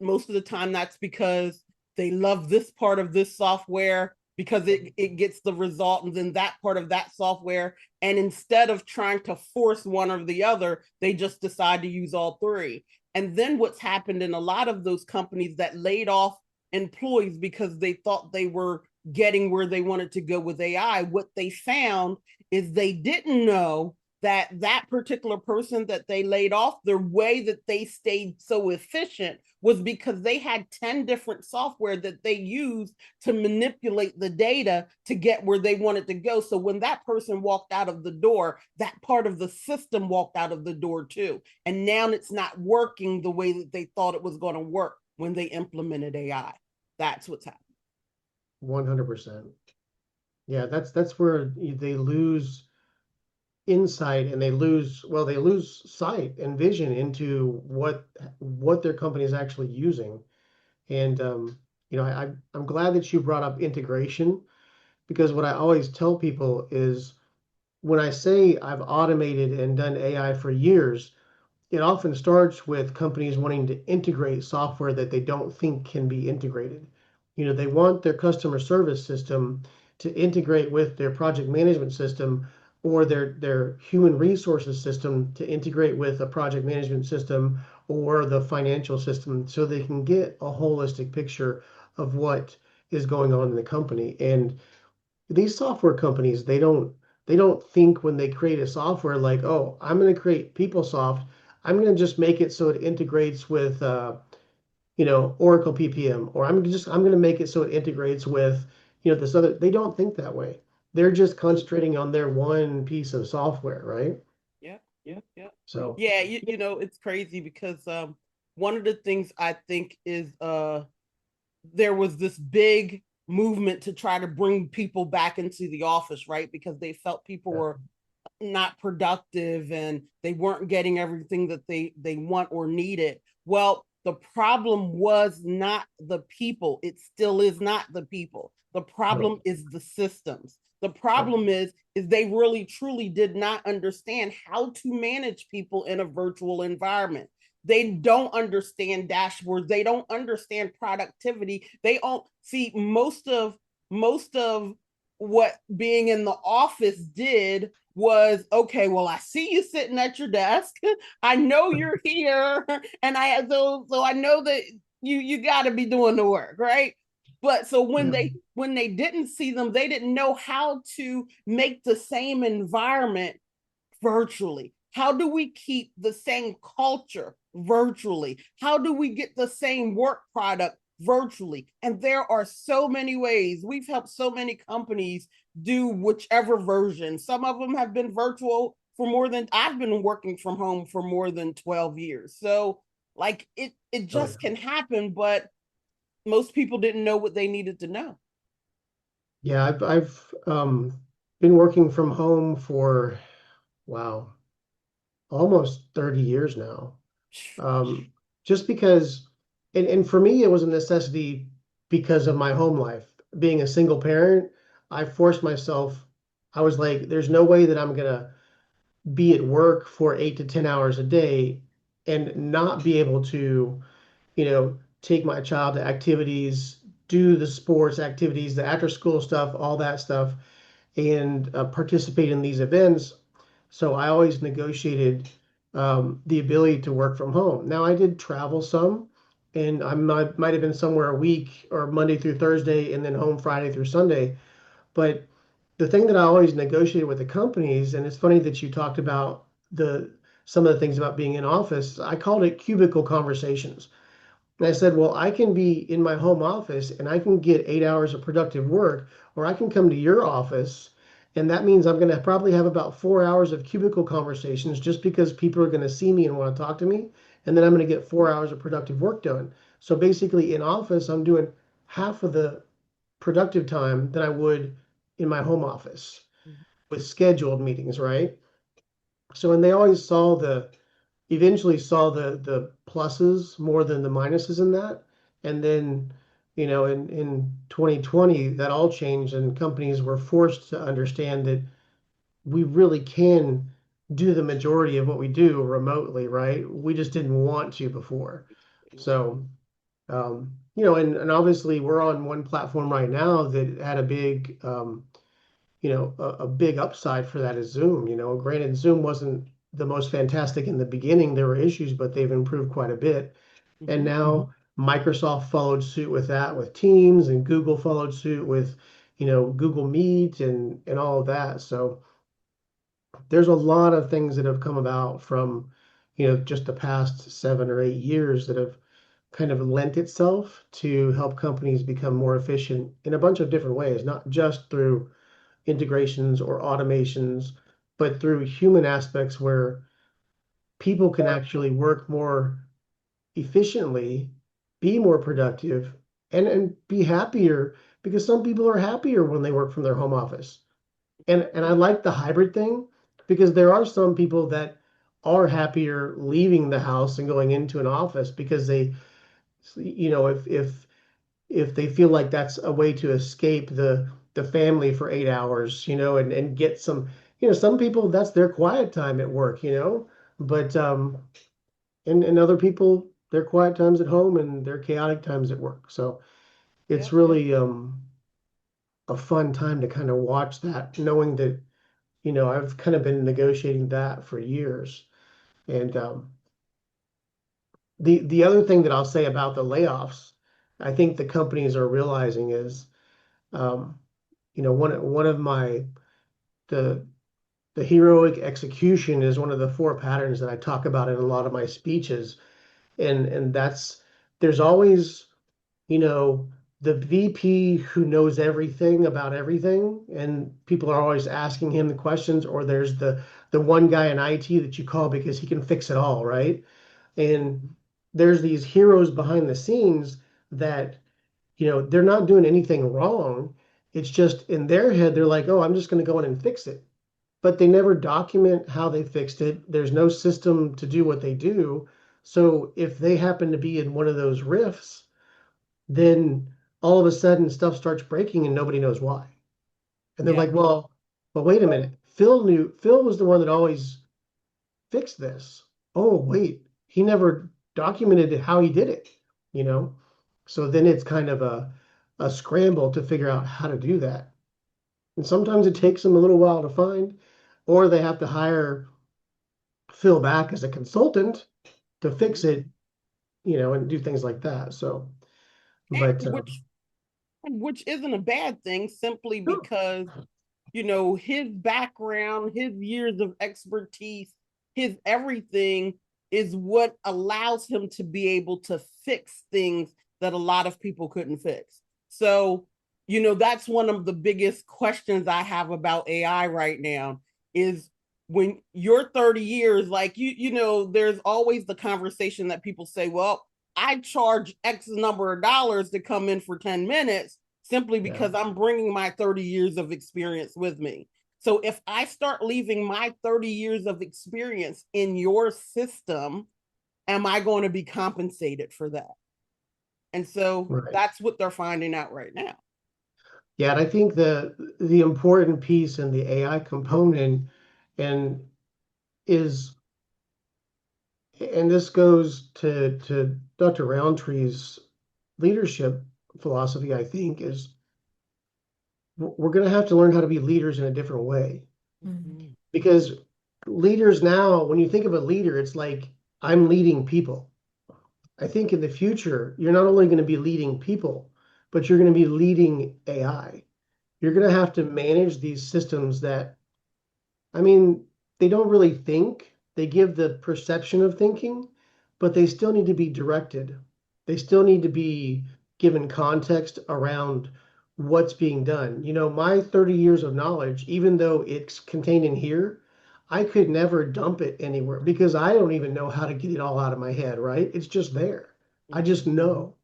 most of the time that's because they love this part of this software because it gets the result, and then that part of that software. And instead of trying to force one or the other, they just decide to use all three. And then what's happened in a lot of those companies that laid off employees because they thought they were getting where they wanted to go with AI, what they found is they didn't know that that particular person that they laid off, the way that they stayed so efficient was because they had 10 different software that they used to manipulate the data to get where they wanted to go. So when that person walked out of the door, that part of the system walked out of the door too. And now it's not working the way that they thought it was going to work when they implemented AI. That's what's happening. 100%. Yeah, that's where they lose insight, and they lose sight and vision into what their company is actually using. And I'm glad that you brought up integration, because what I always tell people is, when I say I've automated and done AI for years, it often starts with companies wanting to integrate software that they don't think can be integrated. They want their customer service system to integrate with their project management system, or their human resources system to integrate with a project management system or the financial system, so they can get a holistic picture of what is going on in the company. And these software companies, they don't think when they create a software like, oh, I'm going to create PeopleSoft, I'm going to just make it so it integrates with Oracle PPM, or I'm going to make it so it integrates with this other. They don't think that way. They're just concentrating on their one piece of software, right? Yeah, yeah, yeah. So Yeah, it's crazy because one of the things I think is there was this big movement to try to bring people back into the office, right? Because they felt people yeah, were not productive and they weren't getting everything that they want or needed. Well, the problem was not the people. It still is not the people. The no, problem is the systems. The yep, problem is they really truly did not understand how to manage people in a virtual environment. They don't understand dashboards. They don't understand productivity. They don't see most of what being in the office did was, okay, well, I see you sitting at your desk. I know you're here, and so I know that you got to be doing the work, right? But so when yeah, they didn't see them, they didn't know how to make the same environment virtually. How do we keep the same culture virtually? How do we get the same work product virtually? And there are so many ways. We've helped so many companies do whichever version. Some of them have been virtual for more than, I've been working from home for more than 12 years. So like it oh yeah, just can happen, but most people didn't know what they needed to know. yeah. I've been working from home for, wow, almost 30 years now. um, just because, and for me, it was a necessity because of my home life. Being a single parent, I forced myself I was like, there's no way that I'm gonna be at work for 8 to 10 hours a day and not be able to, take my child to activities, do the sports activities, the after school stuff, all that stuff, and participate in these events. So I always negotiated the ability to work from home. Now I did travel some, and I might have been somewhere a week or Monday through Thursday, and then home Friday through Sunday. But the thing that I always negotiated with the companies, and it's funny that you talked about the some of the things about being in office. I called it cubicle conversations. And I said, well, I can be in my home office and I can get 8 hours of productive work, or I can come to your office. And that means I'm going to probably have about 4 hours of cubicle conversations just because people are going to see me and want to talk to me. And then I'm going to get 4 hours of productive work done. So basically, in office, I'm doing half of the productive time than I would in my home office with scheduled meetings, right? So, and they always eventually saw the pluses more than the minuses in that. And then, in 2020, that all changed and companies were forced to understand that we really can do the majority of what we do remotely, right? We just didn't want to before. So, and obviously we're on one platform right now that had a big, a big upside for that is Zoom. Granted, Zoom wasn't the most fantastic in the beginning. There were issues, but they've improved quite a bit. And now Microsoft followed suit with that with Teams, and Google followed suit with, Google Meet and all of that. So there's a lot of things that have come about from, just the past 7 or 8 years that have kind of lent itself to help companies become more efficient in a bunch of different ways, not just through integrations or automations, but through human aspects where people can actually work more efficiently, be more productive, and be happier because some people are happier when they work from their home office. And I like the hybrid thing because there are some people that are happier leaving the house and going into an office because they, if they feel like that's a way to escape the family for 8 hours, and get some, some people that's their quiet time at work, but and other people their quiet times at home and their chaotic times at work. So it's Yep. really a fun time to kind of watch that, knowing that, I've kind of been negotiating that for years. And the other thing that I'll say about the layoffs, I think the companies are realizing is, um, one of my the the heroic execution is one of the four patterns that I talk about in a lot of my speeches, and that's there's always, you know, the VP who knows everything about everything, and people are always asking him the questions, or there's the one guy in IT that you call because he can fix it all, right? And there's these heroes behind the scenes that, they're not doing anything wrong. It's just in their head, they're like, oh, I'm just going to go in and fix it. But they never document how they fixed it. There's no system to do what they do. So if they happen to be in one of those rifts, then all of a sudden stuff starts breaking and nobody knows why. And they're Yeah. like, well, but wait a minute. Phil was the one that always fixed this. Oh, wait, he never documented how he did it, you know? So then it's kind of a scramble to figure out how to do that. And sometimes it takes them a little while to find, or they have to hire Phil back as a consultant to fix Mhm. it, and do things like that. So, And but which isn't a bad thing, simply no, because his background, his years of expertise, his everything is what allows him to be able to fix things that a lot of people couldn't fix. So, that's one of the biggest questions I have about AI right now is when you're 30 years, like there's always the conversation that people say, well, I charge X number of dollars to come in for 10 minutes simply yeah, because I'm bringing my 30 years of experience with me. So if I start leaving my 30 years of experience in your system, am I going to be compensated for that? And so right. that's what they're finding out right now. Yeah, and I think the important piece in the AI component and is and this goes to Dr. Roundtree's leadership philosophy, I think, is we're going to have to learn how to be leaders in a different way. Mhm. Mhm. Because leaders now, when you think of a leader, it's like I'm leading people. I think in the future, you're not only going to be leading people, but you're going to be leading AI. You're going to have to manage these systems that, I mean, they don't really think. They give the perception of thinking, but they still need to be directed. They still need to be given context around what's being done. You know, my 30 years of knowledge, even though it's contained in here, I could never dump it anywhere because I don't even know how to get it all out of my head, right? It's just there. I just Mhm. know,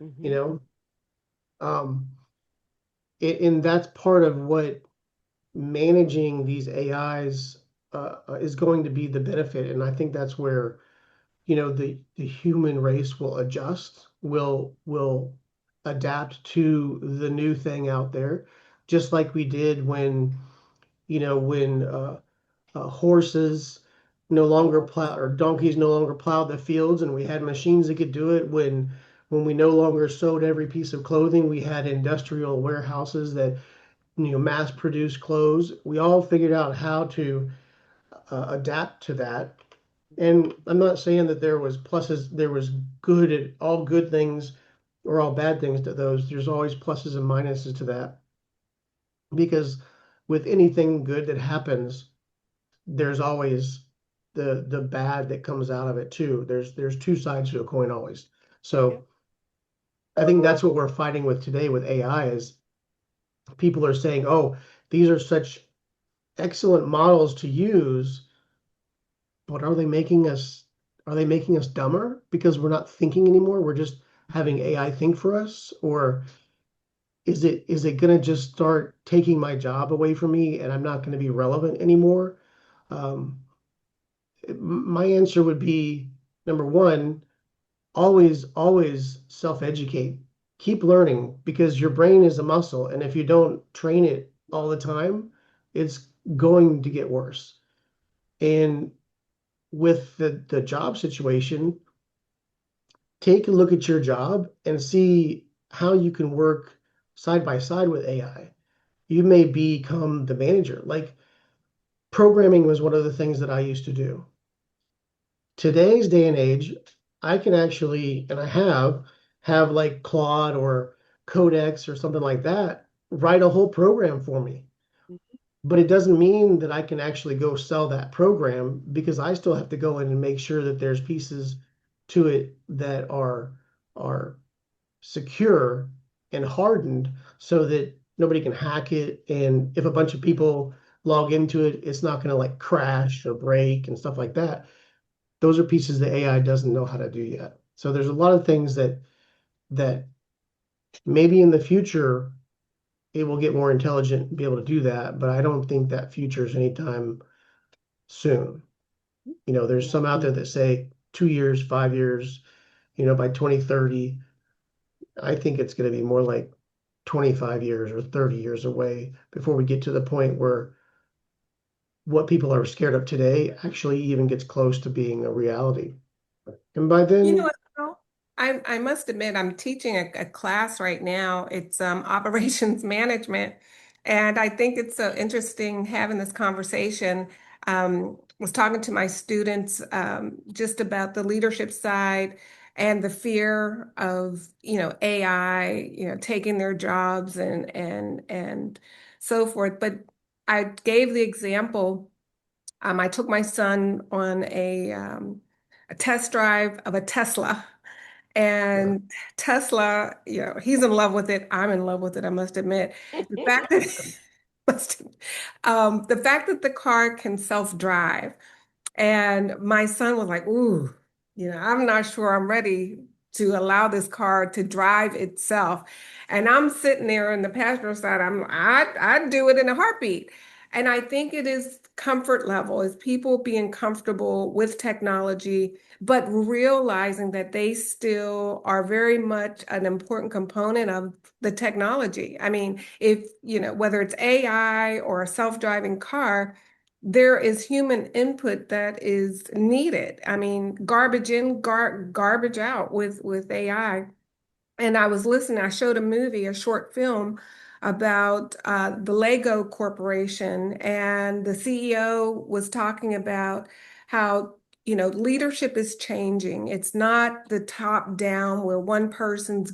you Mhm. know. Um, and that's part of what managing these AIs is going to be the benefit. And I think that's where, you know, the human race will adjust, will adapt to the new thing out there, just like we did when, you know, when horses no longer plow or donkeys no longer plowed the fields and we had machines that could do it when we no longer sewed every piece of clothing, we had industrial warehouses that, you know, mass produced clothes. We all figured out how to adapt to that. And I'm not saying that there was pluses, there was all good things or all bad things to those. There's always pluses and minuses to that because with anything good that happens, there's always the bad that comes out of it too. There's two sides to a coin always. Yep. So I think that's what we're fighting with today with AI is people are saying, "Oh, these are such excellent models to use, but are they making us dumber because we're not thinking anymore? We're just having AI think for us? Or is it gonna just start taking my job away from me and I'm not gonna be relevant anymore?" Um, my answer would be number one, always self-educate. Keep learning because your brain is a muscle, and if you don't train it all the time, it's going to get worse. And with the job situation, take a look at your job and see how you can work side by side with AI. You may become the manager. Like programming was one of the things that I used to do. Today's day and age, I can actually, and I have like Claude or Codex or something like that, write a whole program for me. Mhm. But it doesn't mean that I can actually go sell that program because I still have to go in and make sure that there's pieces to it that are secure and hardened so that nobody can hack it. And if a bunch of people log into it, it's not going to like crash or break and stuff like that. Those are pieces that AI doesn't know how to do yet. So there's a lot of things that maybe in the future it will get more intelligent and be able to do that, but I don't think that future is anytime soon. You know, there's Yeah. some out there that say 2 years, 5 years, you know, by 2030. I think it's going to be more like 25 years or 30 years away before we get to the point where what people are scared of today actually even gets close to being a reality. And by You know then, what, Carol? I must admit, I'm teaching a class right now. It's operations management. And I think it's so interesting having this conversation. Was talking to my students just about the leadership side and the fear of, AI, taking their jobs and so forth. But I gave the example. I took my son on a test drive of a Tesla. yeah, And Tesla, he's in love with it. I'm in love with it, I must admit. The fact that the fact that the car can self-drive, and my son was like, "Ooh, I'm not sure I'm ready to allow this car to drive itself." And I'm sitting there in the passenger side. I'd do it in a heartbeat. And I think it is comfort level, is people being comfortable with technology, but realizing that they still are very much an important component of the technology. I mean, if, whether it's AI or a self-driving car, there is human input that is needed. I mean, garbage in, garbage out with AI. And I was listening, I showed a movie, a short film about the Lego Corporation, and the CEO was talking about how, leadership is changing. It's not the top down where one person's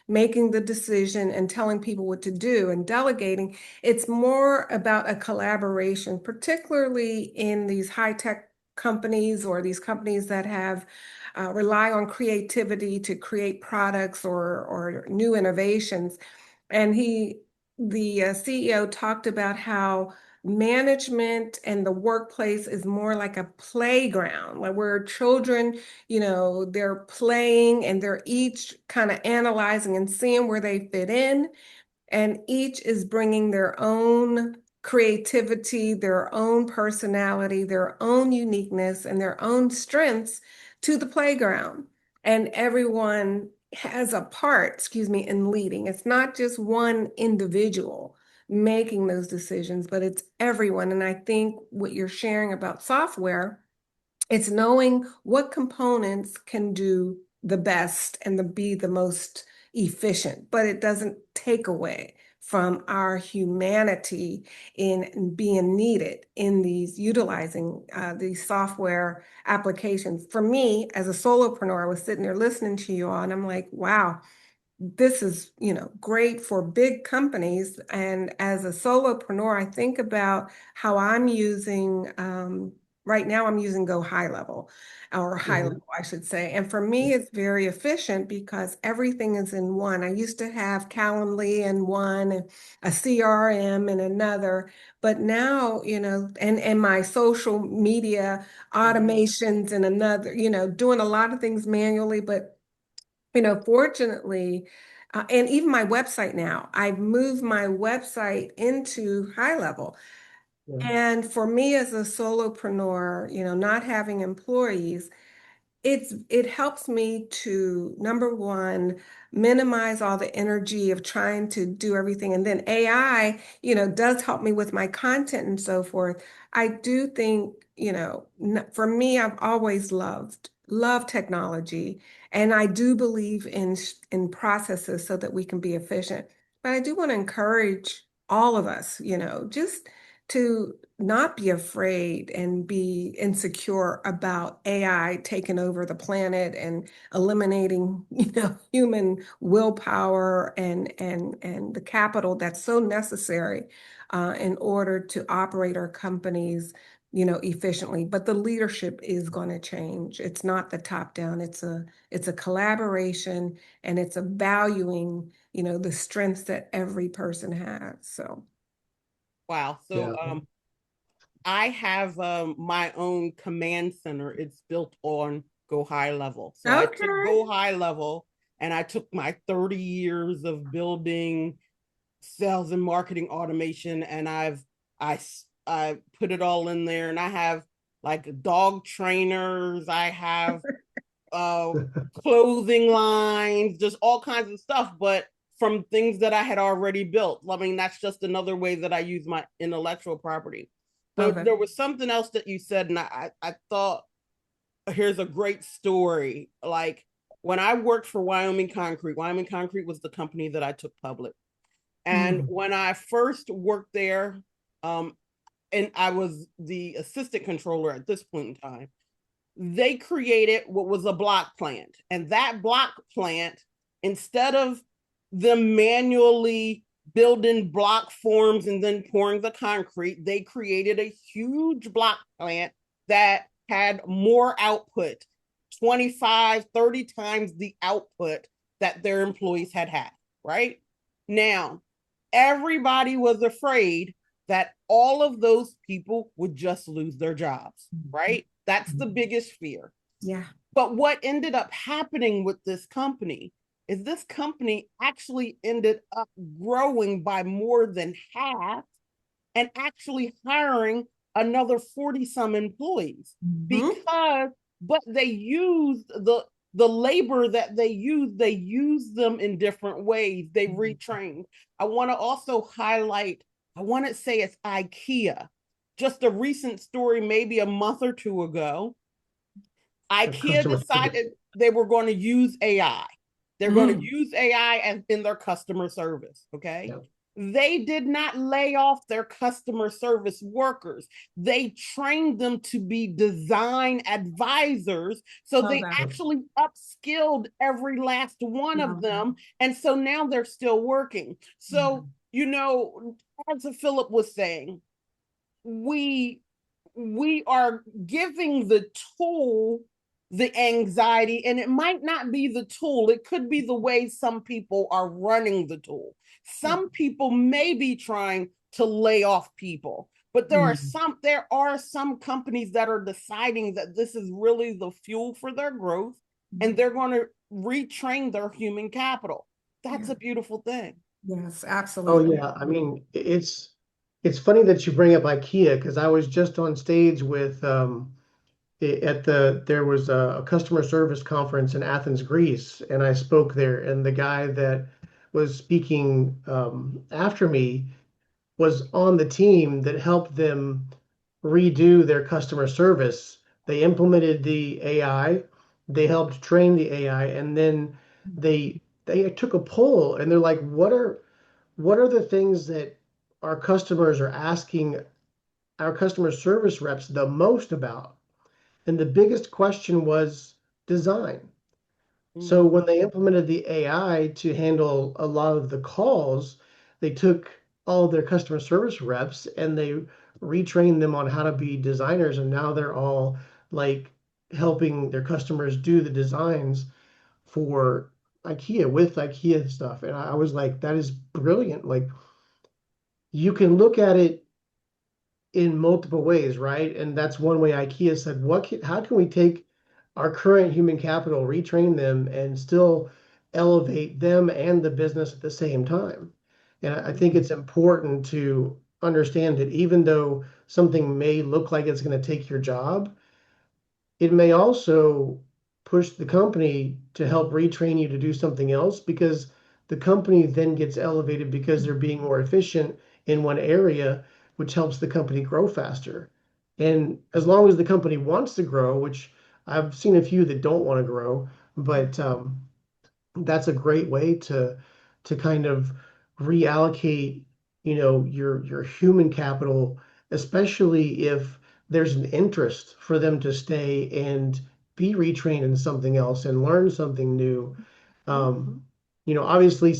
making the decision and telling people what to do and delegating. It's more about a collaboration, particularly in these high tech companies or these companies that have rely on creativity to create products or new innovations. And the CEO talked about how management and the workplace is more like a playground, like where children, they're playing and they're each kind of analyzing and seeing where they fit in, and each is bringing their own creativity, their own personality, their own uniqueness, and their own strengths to the playground. And everyone has a part, in leading. It's not just one individual making those decisions, but it's everyone. And I think what you're sharing about software, it's knowing what components can do the best and be the most efficient, but it doesn't take away from our humanity in being needed in utilizing these software applications. For me, as a solopreneur, I was sitting there listening to you all, and I'm like, wow, this is, great for big companies. And as a solopreneur, I think about how I'm using, right now I'm using Go High Level, or High Mhm. Level, I should say. And for me, it's very efficient because everything is in one. I used to have Calendly in one, and a CRM in another, but now, and my social media automations in another, doing a lot of things manually, but fortunately, and even my website now, I've moved my website into High Level. Yeah. And for me as a solopreneur, not having employees, it helps me to, number one, minimize all the energy of trying to do everything. And then AI, does help me with my content and so forth. I do think, for me, I've always loved technology. And I do believe in processes so that we can be efficient. But I do want to encourage all of us, just to not be afraid and be insecure about AI taking over the planet and eliminating, human willpower and the capital that's so necessary in order to operate our companies, efficiently. But the leadership is going to change. It's not the top down. It's a collaboration, and it's a valuing, the strengths that every person has. So. Wow. So Yeah. I have my own command center. It's built on Go High Level. So I took Okay. Go High Level and I took my 30 years of building sales and marketing automation, and I I put it all in there, and I have like dog trainers, I have uh clothing lines, just all kinds of stuff, but from things that I had already built. I mean, that's just another way that I use my intellectual property. But Okay. there was something else that you said, and I thought, here's a great story. Like when I worked for Wyoming Concrete was the company that I took public. And Mm. when I first worked there, um, and I was the assistant controller at this point in time, they created what was a block plant. And that block plant, instead of them manually building block forms and then pouring the concrete, they created a huge block plant that had more output, 25, 30 times the output that their employees had, right? Now, everybody was afraid that all of those people would just lose their jobs, right? That's the biggest fear. Yeah. But what ended up happening with this company is this company actually ended up growing by more than half and actually hiring another 40 some employees because, but they used the labor that they used them in different ways. They retrained. I want to also highlight, I want to say it's IKEA. Just a recent story, maybe a month or two ago, IKEA decided they were going to use AI. They're going to use AI in their customer service. Okay. Yep. They did not lay off their customer service workers. They trained them to be design advisors. So they actually upskilled every last one of them. And so now they're still working. So, you know, as Philip was saying, we are giving the tool the anxiety, and it might not be the tool. It could be the way some people are running the tool. Some people may be trying to lay off people, but there are some companies that are deciding that this is really the fuel for their growth, and they're going to retrain their human capital. That's a beautiful thing. Yes, absolutely. Oh yeah, I mean it's funny that you bring up IKEA because I was just on stage with there was a customer service conference in Athens, Greece, and I spoke there, and the guy that was speaking after me was on the team that helped them redo their customer service. They implemented the AI, they helped train the AI, and then they took a poll and they're like, what are the things that our customers are asking our customer service reps the most about? And the biggest question was design. So when they implemented the AI to handle a lot of the calls, they took all of their customer service reps and they retrained them on how to be designers. And now they're all like helping their customers do the designs for IKEA with IKEA stuff. And I was like, that is brilliant. Like you can look at it in multiple ways, right? And that's one way IKEA said, how can we take our current human capital, retrain them, and still elevate them and the business at the same time? And I think it's important to understand that even though something may look like it's going to take your job, it may also push the company to help retrain you to do something else because the company then gets elevated because they're being more efficient in one area, which helps the company grow faster. And as long as the company wants to grow, which I've seen a few that don't want to grow, but that's a great way to kind of reallocate, you know, your human capital, especially if there's an interest for them to stay and be retrained in something else and learn something new. You know, obviously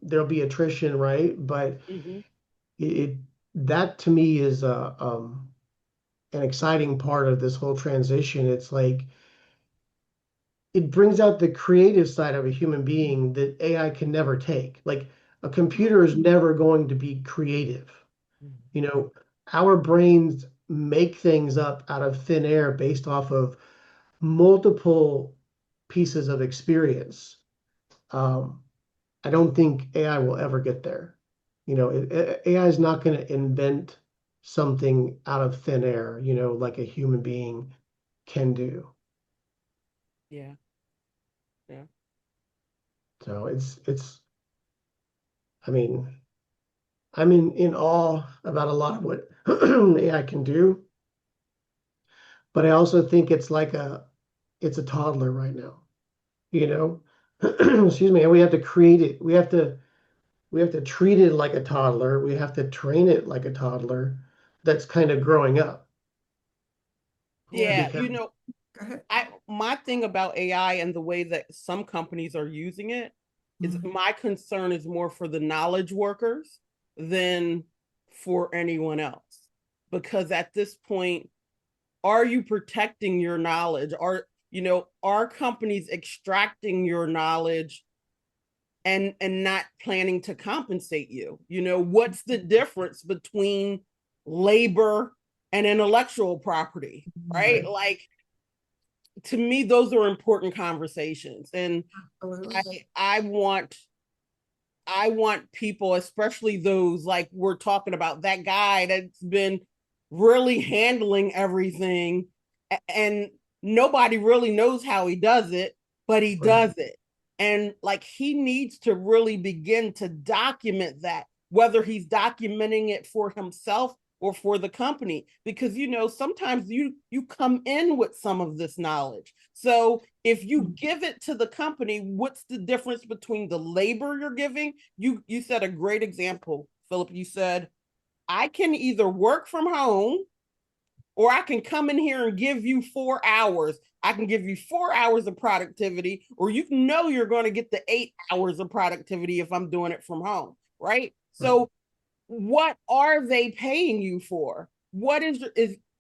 there'll be attrition, right? But it that to me is an exciting part of this whole transition. It's like it brings out the creative side of a human being that AI can never take. Like a computer is never going to be creative. You know, our brains make things up out of thin air based off of multiple pieces of experience. Um, I don't think AI will ever get there. You know, AI is not going to invent something out of thin air, you know, like a human being can do. Yeah. Yeah. So I mean, I'm in awe about a lot of what AI can do, but I also think it's a toddler right now, you know? Excuse me, and we have to create it. We have to treat it like a toddler. We have to train it like a toddler that's kind of growing up. Yeah, Because you know, my thing about AI and the way that some companies are using it is my concern is more for the knowledge workers than for anyone else. Because at this point, are you protecting your knowledge? Are companies extracting your knowledge and not planning to compensate you? You know, what's the difference between labor and intellectual property, right? Like, to me, those are important conversations. And I want I want people, especially those like we're talking about, that guy that's been really handling everything and nobody really knows how he does it, but he Right. does it. And like he needs to really begin to document that, whether he's documenting it for himself or for the company, because sometimes you come in with some of this knowledge. So if you give it to the company, what's the difference between the labor you're giving? You said a great example, Philip. You said, I can either work from home or I can come in here and give you 4 hours. I can give you 4 hours of productivity, or you're going to get the 8 hours of productivity if I'm doing it from home, right? Right. So what are they paying you for? What is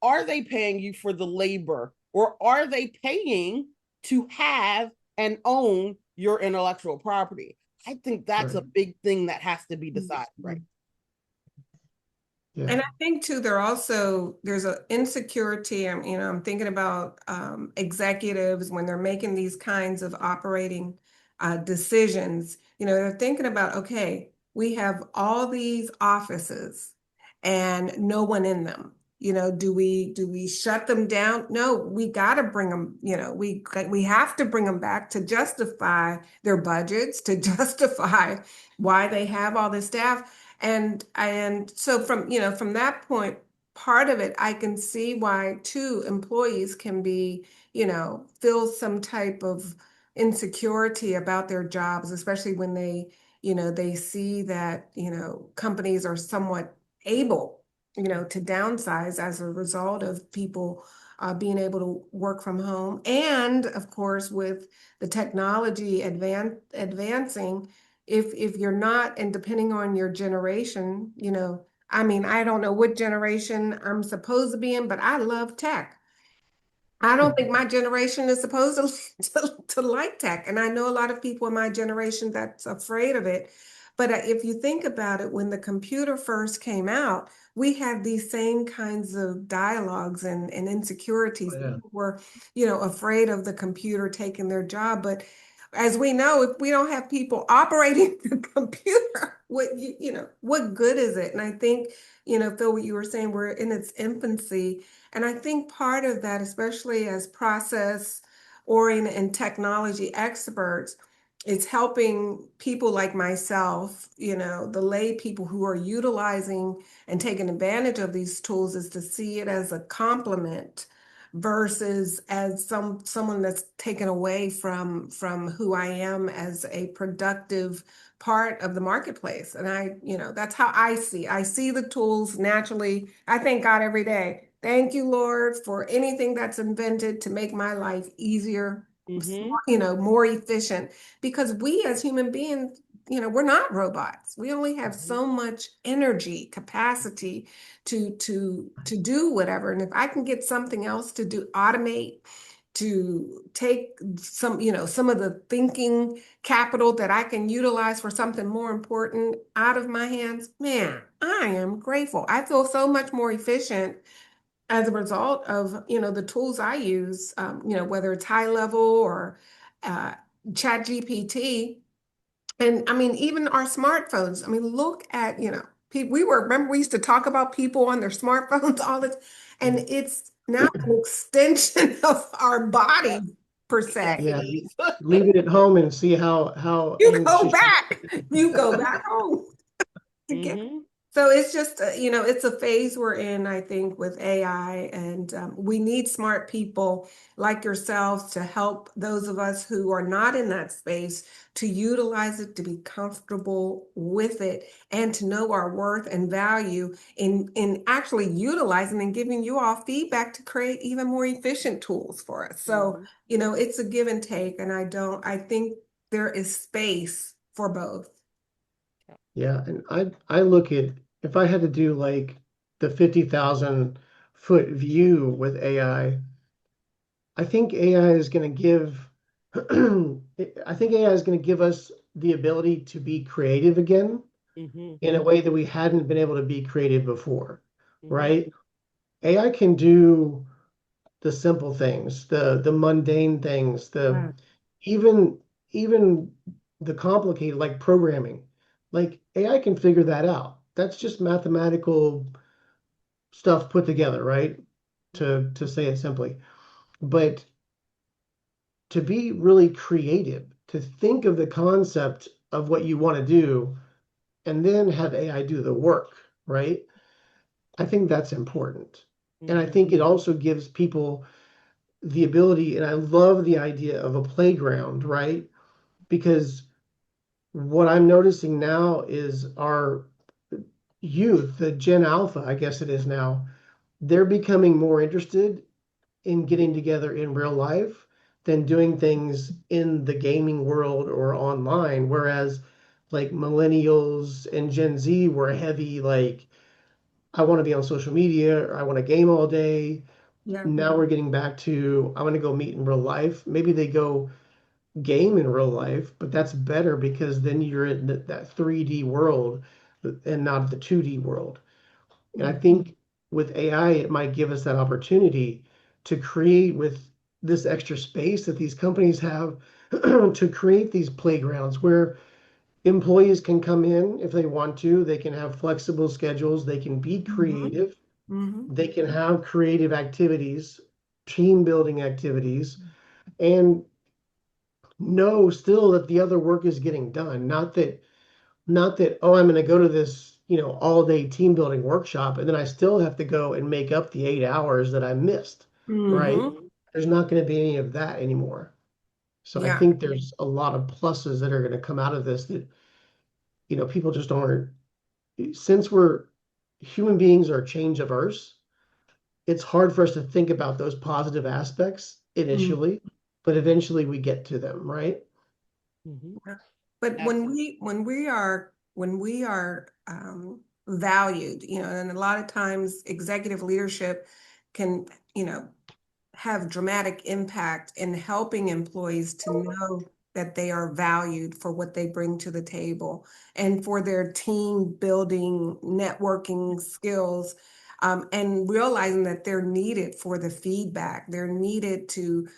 are they paying you for the labor, or are they paying to have and own your intellectual property? I think that's Right. a big thing that has to be decided, right? Yeah. And I think too, there's an insecurity. I'm thinking about executives when they're making these kinds of operating decisions. They're thinking about, okay, we have all these offices and no one in them. Do we shut them down? No, we got to bring them. We have to bring them back to justify their budgets, to justify why they have all this staff. And so from that point, part of it, I can see why too employees can be, feel some type of insecurity about their jobs, especially when they see that, companies are somewhat able, to downsize as a result of people being able to work from home. And of course, with the technology advancing, if you're not, and depending on your generation, I mean, I don't know what generation I'm supposed to be in, but I love tech. I don't think my generation is supposed to like tech. And I know a lot of people in my generation that's afraid of it. But if you think about it, when the computer first came out, we had these same kinds of dialogues and insecurities. Oh, yeah. People were, afraid of the computer taking their job. But as we know, if we don't have people operating the computer, what good is it? And I think, Phil, what you were saying, we're in its infancy. And I think part of that, especially as process oriented and technology experts, is helping people like myself, the lay people who are utilizing and taking advantage of these tools, is to see it as a complement versus as someone that's taken away from who I am as a productive part of the marketplace. And that's how I see the tools naturally. I thank God every day. Thank you, Lord, for anything that's invented to make my life easier, Mm-hmm. more efficient. Because we as human beings, we're not robots. We only have Mm-hmm. so much energy, capacity to do whatever. And if I can get something else to do, automate, to take some of the thinking capital that I can utilize for something more important out of my hands, man, I am grateful. I feel so much more efficient as a result of, the tools I use, whether it's high level or uh, chat GPT. And I mean, even our smartphones. I mean, look at, people, remember we used to talk about people on their smartphones all the time, and it's now an extension of our body, per Yes, se. it Yeah. is. Leave it at home and see how Go anxious you back, you go back home to get. Mm-hmm. So it's just, it's a phase we're in, I think, with AI, and we need smart people like yourselves to help those of us who are not in that space to utilize it, to be comfortable with it, and to know our worth and value in actually utilizing and giving you all feedback to create even more efficient tools for us. So, Mm-hmm. it's a give and take, and I think there is space for both. Yeah, and I look at, if I had to do like the 50,000-foot view with AI, I think AI is going to give I think AI is going to give us the ability to be creative again Mm-hmm. in a way that we hadn't been able to be creative before, Mm-hmm. right? AI can do the simple things, the mundane things, the Wow. even even the complicated, like programming. Like AI can figure that out. That's just mathematical stuff put together, right? To say it simply. But to be really creative, to think of the concept of what you want to do and then have AI do the work, right? I think that's important. And I Mhm. think it also gives people the ability, and I love the idea of a playground, right? Because what I'm noticing now is our youth, the Gen Alpha, I guess it is now, they're becoming more interested in getting together in real life than doing things in the gaming world or online. Whereas like millennials and Gen Z were heavy, like, I want to be on social media or I want to game all day. Yeah. Now we're getting back to I want to go meet in real life. Maybe they go game in real life, but that's better because then you're in that 3D world and not the 2D world. And I Mhm. think with AI, it might give us that opportunity to create with this extra space that these companies have to create these playgrounds where employees can come in if they want to. They can have flexible schedules. They can be Mhm. creative. Mhm. They can have creative activities, team building activities, and know still that the other work is getting done. Not that, oh, I'm going to go to this, all day team building workshop and then I still have to go and make up the 8 hours that I missed, right? Mhm. There's not going to be any of that anymore. So I Yeah. think there's a lot of pluses that are going to come out of this that, people just aren't, since we're human beings are change averse, it's hard for us to think about those positive aspects Mhm. initially, but eventually we get to them, right? Mhm. Yeah. But Absolutely. when we are valued, and a lot of times executive leadership can, you know, have dramatic impact in helping employees to know that they are valued for what they bring to the table and for their team building, networking skills, and realizing that they're needed for the feedback. They're needed to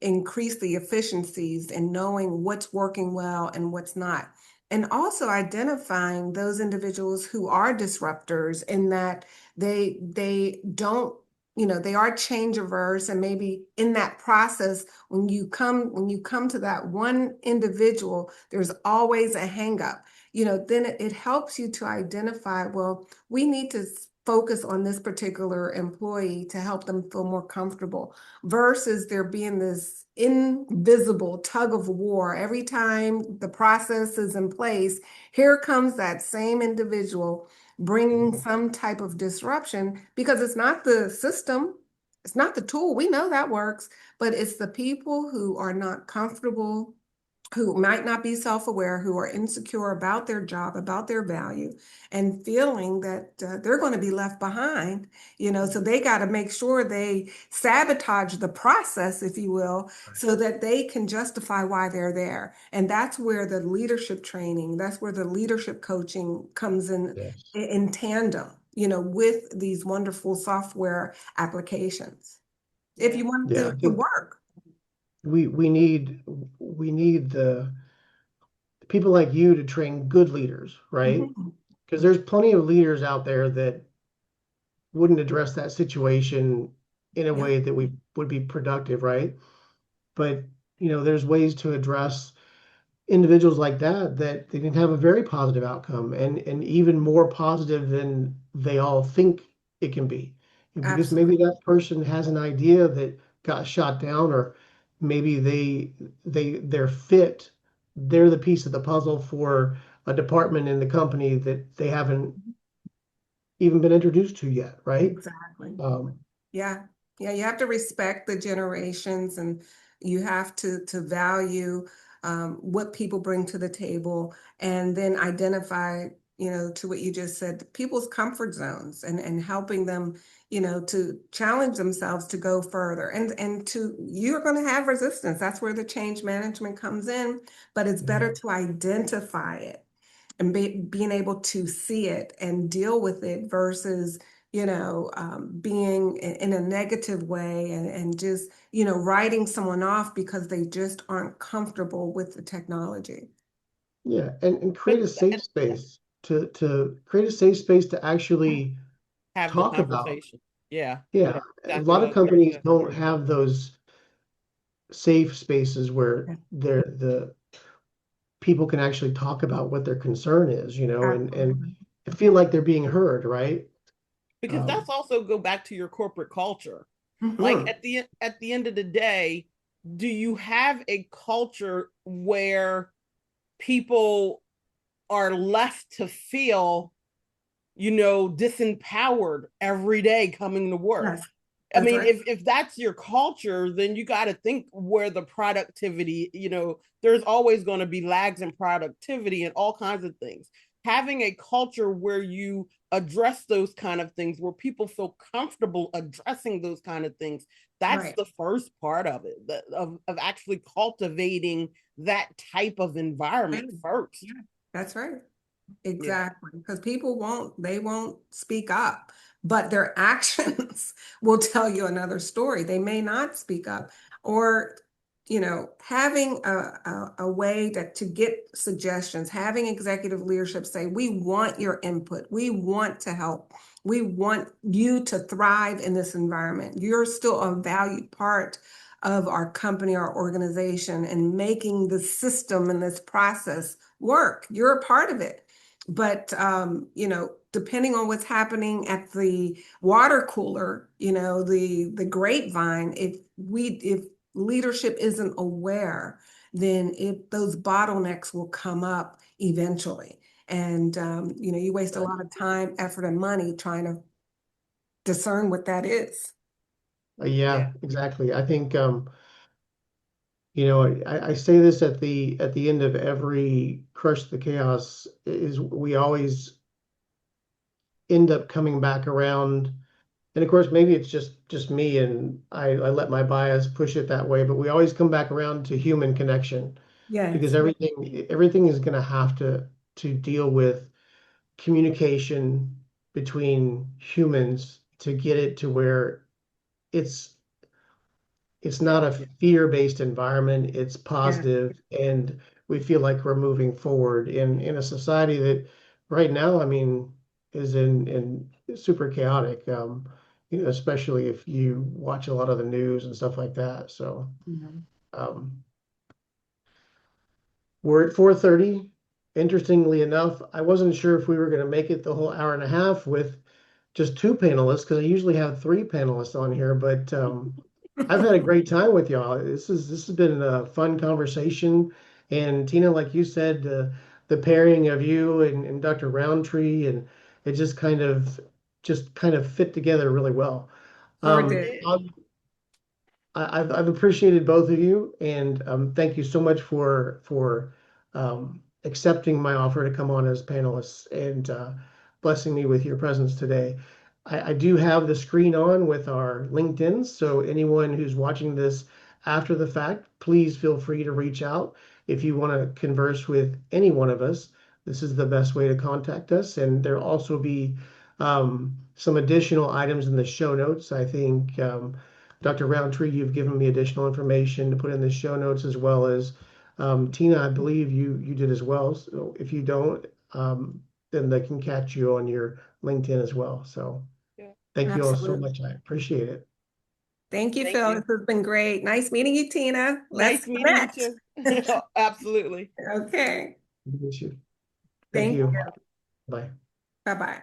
increase the efficiencies and knowing what's working well and what's not. And also identifying those individuals who are disruptors in that they don't, they are change averse, and maybe in that process when you come to that one individual, there's always a hang up. Then it helps you to identify, well, we need to focus on this particular employee to help them feel more comfortable versus there being this invisible tug of war. Every time the process is in place, here comes that same individual bringing some type of disruption because it's not the system, it's not the tool. We know that works, but it's the people who are not comfortable, who might not be self-aware, who are insecure about their job, about their value, and feeling that they're going to be left behind, so they got to make sure they sabotage the process, if you will, so that they can justify why they're there. And that's where the leadership training, that's where the leadership coaching comes Yes. in tandem, with these wonderful software applications. If Yeah. you want Yeah, I to think work. we need the people like you to train good leaders, right? Mhm. Because there's plenty of leaders out there that wouldn't address that situation in a Yeah. way that we would be productive, right? But there's ways to address individuals like that they can have a very positive outcome and even more positive than they all think it can be. Because maybe Absolutely. that person has an idea that got shot down, or maybe they're fit, they're the piece of the puzzle for a department in the company that they haven't even been introduced to yet, right? Exactly. Um, Yeah. Yeah, you have to respect the generations, and you have to value what people bring to the table, and then identify, to what you just said, people's comfort zones, and helping them, to challenge themselves to go further. And you're going to have resistance. That's where the change management comes in, but it's better to identify it and being able to see it and deal with it versus being in a negative way, and just writing someone off because they just aren't comfortable with the technology. Yeah, and But create a safe space to create a safe space to actually have the talk about. conversation. Yeah, Yeah, a exactly lot what I of was going to companies say. don't have those safe spaces where the people can actually talk about what their concern is, and Absolutely. feel like they're being heard, right? Because Um, that's also go back to your corporate culture. Like Mhm. at the end of the day, do you have a culture where people are left to feel, disempowered every day coming to work? Yes, I that's mean, right. if that's your culture, then you got to think where the productivity, there's always going to be lags in productivity and all kinds of things. Having a culture where you address those kind of things, where people feel comfortable addressing those kind of things, that's Right. the first part of it, of actually cultivating that type of Right. environment first. Yeah, that's right. Yeah. Exactly. Because people they won't speak up, but their actions will tell you another story. They may not speak up, or, having a way to get suggestions, having executive leadership say, we want your input, we want to help, we want you to thrive in this environment. You're still a valued part of our company, our organization, and making the system and this process work. You're a part of it. But depending on what's happening at the water cooler, the grapevine, if leadership isn't aware, then those bottlenecks will come up eventually. And you waste a lot of time, effort, and money trying to discern what that is. Yeah. yeah, exactly. I think I say this at the end of every Crush the Chaos is we always end up coming back around. And of course, maybe it's just me and I let my bias push it that way, but we always come back around to human connection because Yes. everything is going to have to deal with communication between humans to get it to where it's it's not a fear-based environment, it's Yeah. positive, and we feel like we're moving forward in a society that right now, I mean, is in super chaotic. Especially if you watch a lot of the news and stuff like that. So Yeah. um, we're at 4:30. Interestingly enough, I wasn't sure if we were going to make it the whole hour and a half with just two panelists because I usually have three panelists on here, but I've had a great time with y'all. This has been a fun conversation. And Tina, like you said, the pairing of you and Dr. Roundtree, and it just kind of fit together really well. Sure It did. did. I've appreciated both of you, and thank you so much for accepting my offer to come on as panelists and blessing me with your presence today. I do have the screen on with our LinkedIn, so anyone who's watching this after the fact, please feel free to reach out if you want to converse with any one of us. This is the best way to contact us, and there'll also be some additional items in the show notes. I think. Dr. Roundtree, you've given me additional information to put in the show notes as well as Tina, I believe you did as well. So if you don't, then they can catch you on your LinkedIn as well. So Yeah. thank you all so Absolutely. much. I appreciate it. Thank you, Thank Phil. you. This has been great. Nice meeting you, Tina. Let's Nice meeting you connect. too. Absolutely. Okay. Thank Thank you. you. Bye. Bye-bye.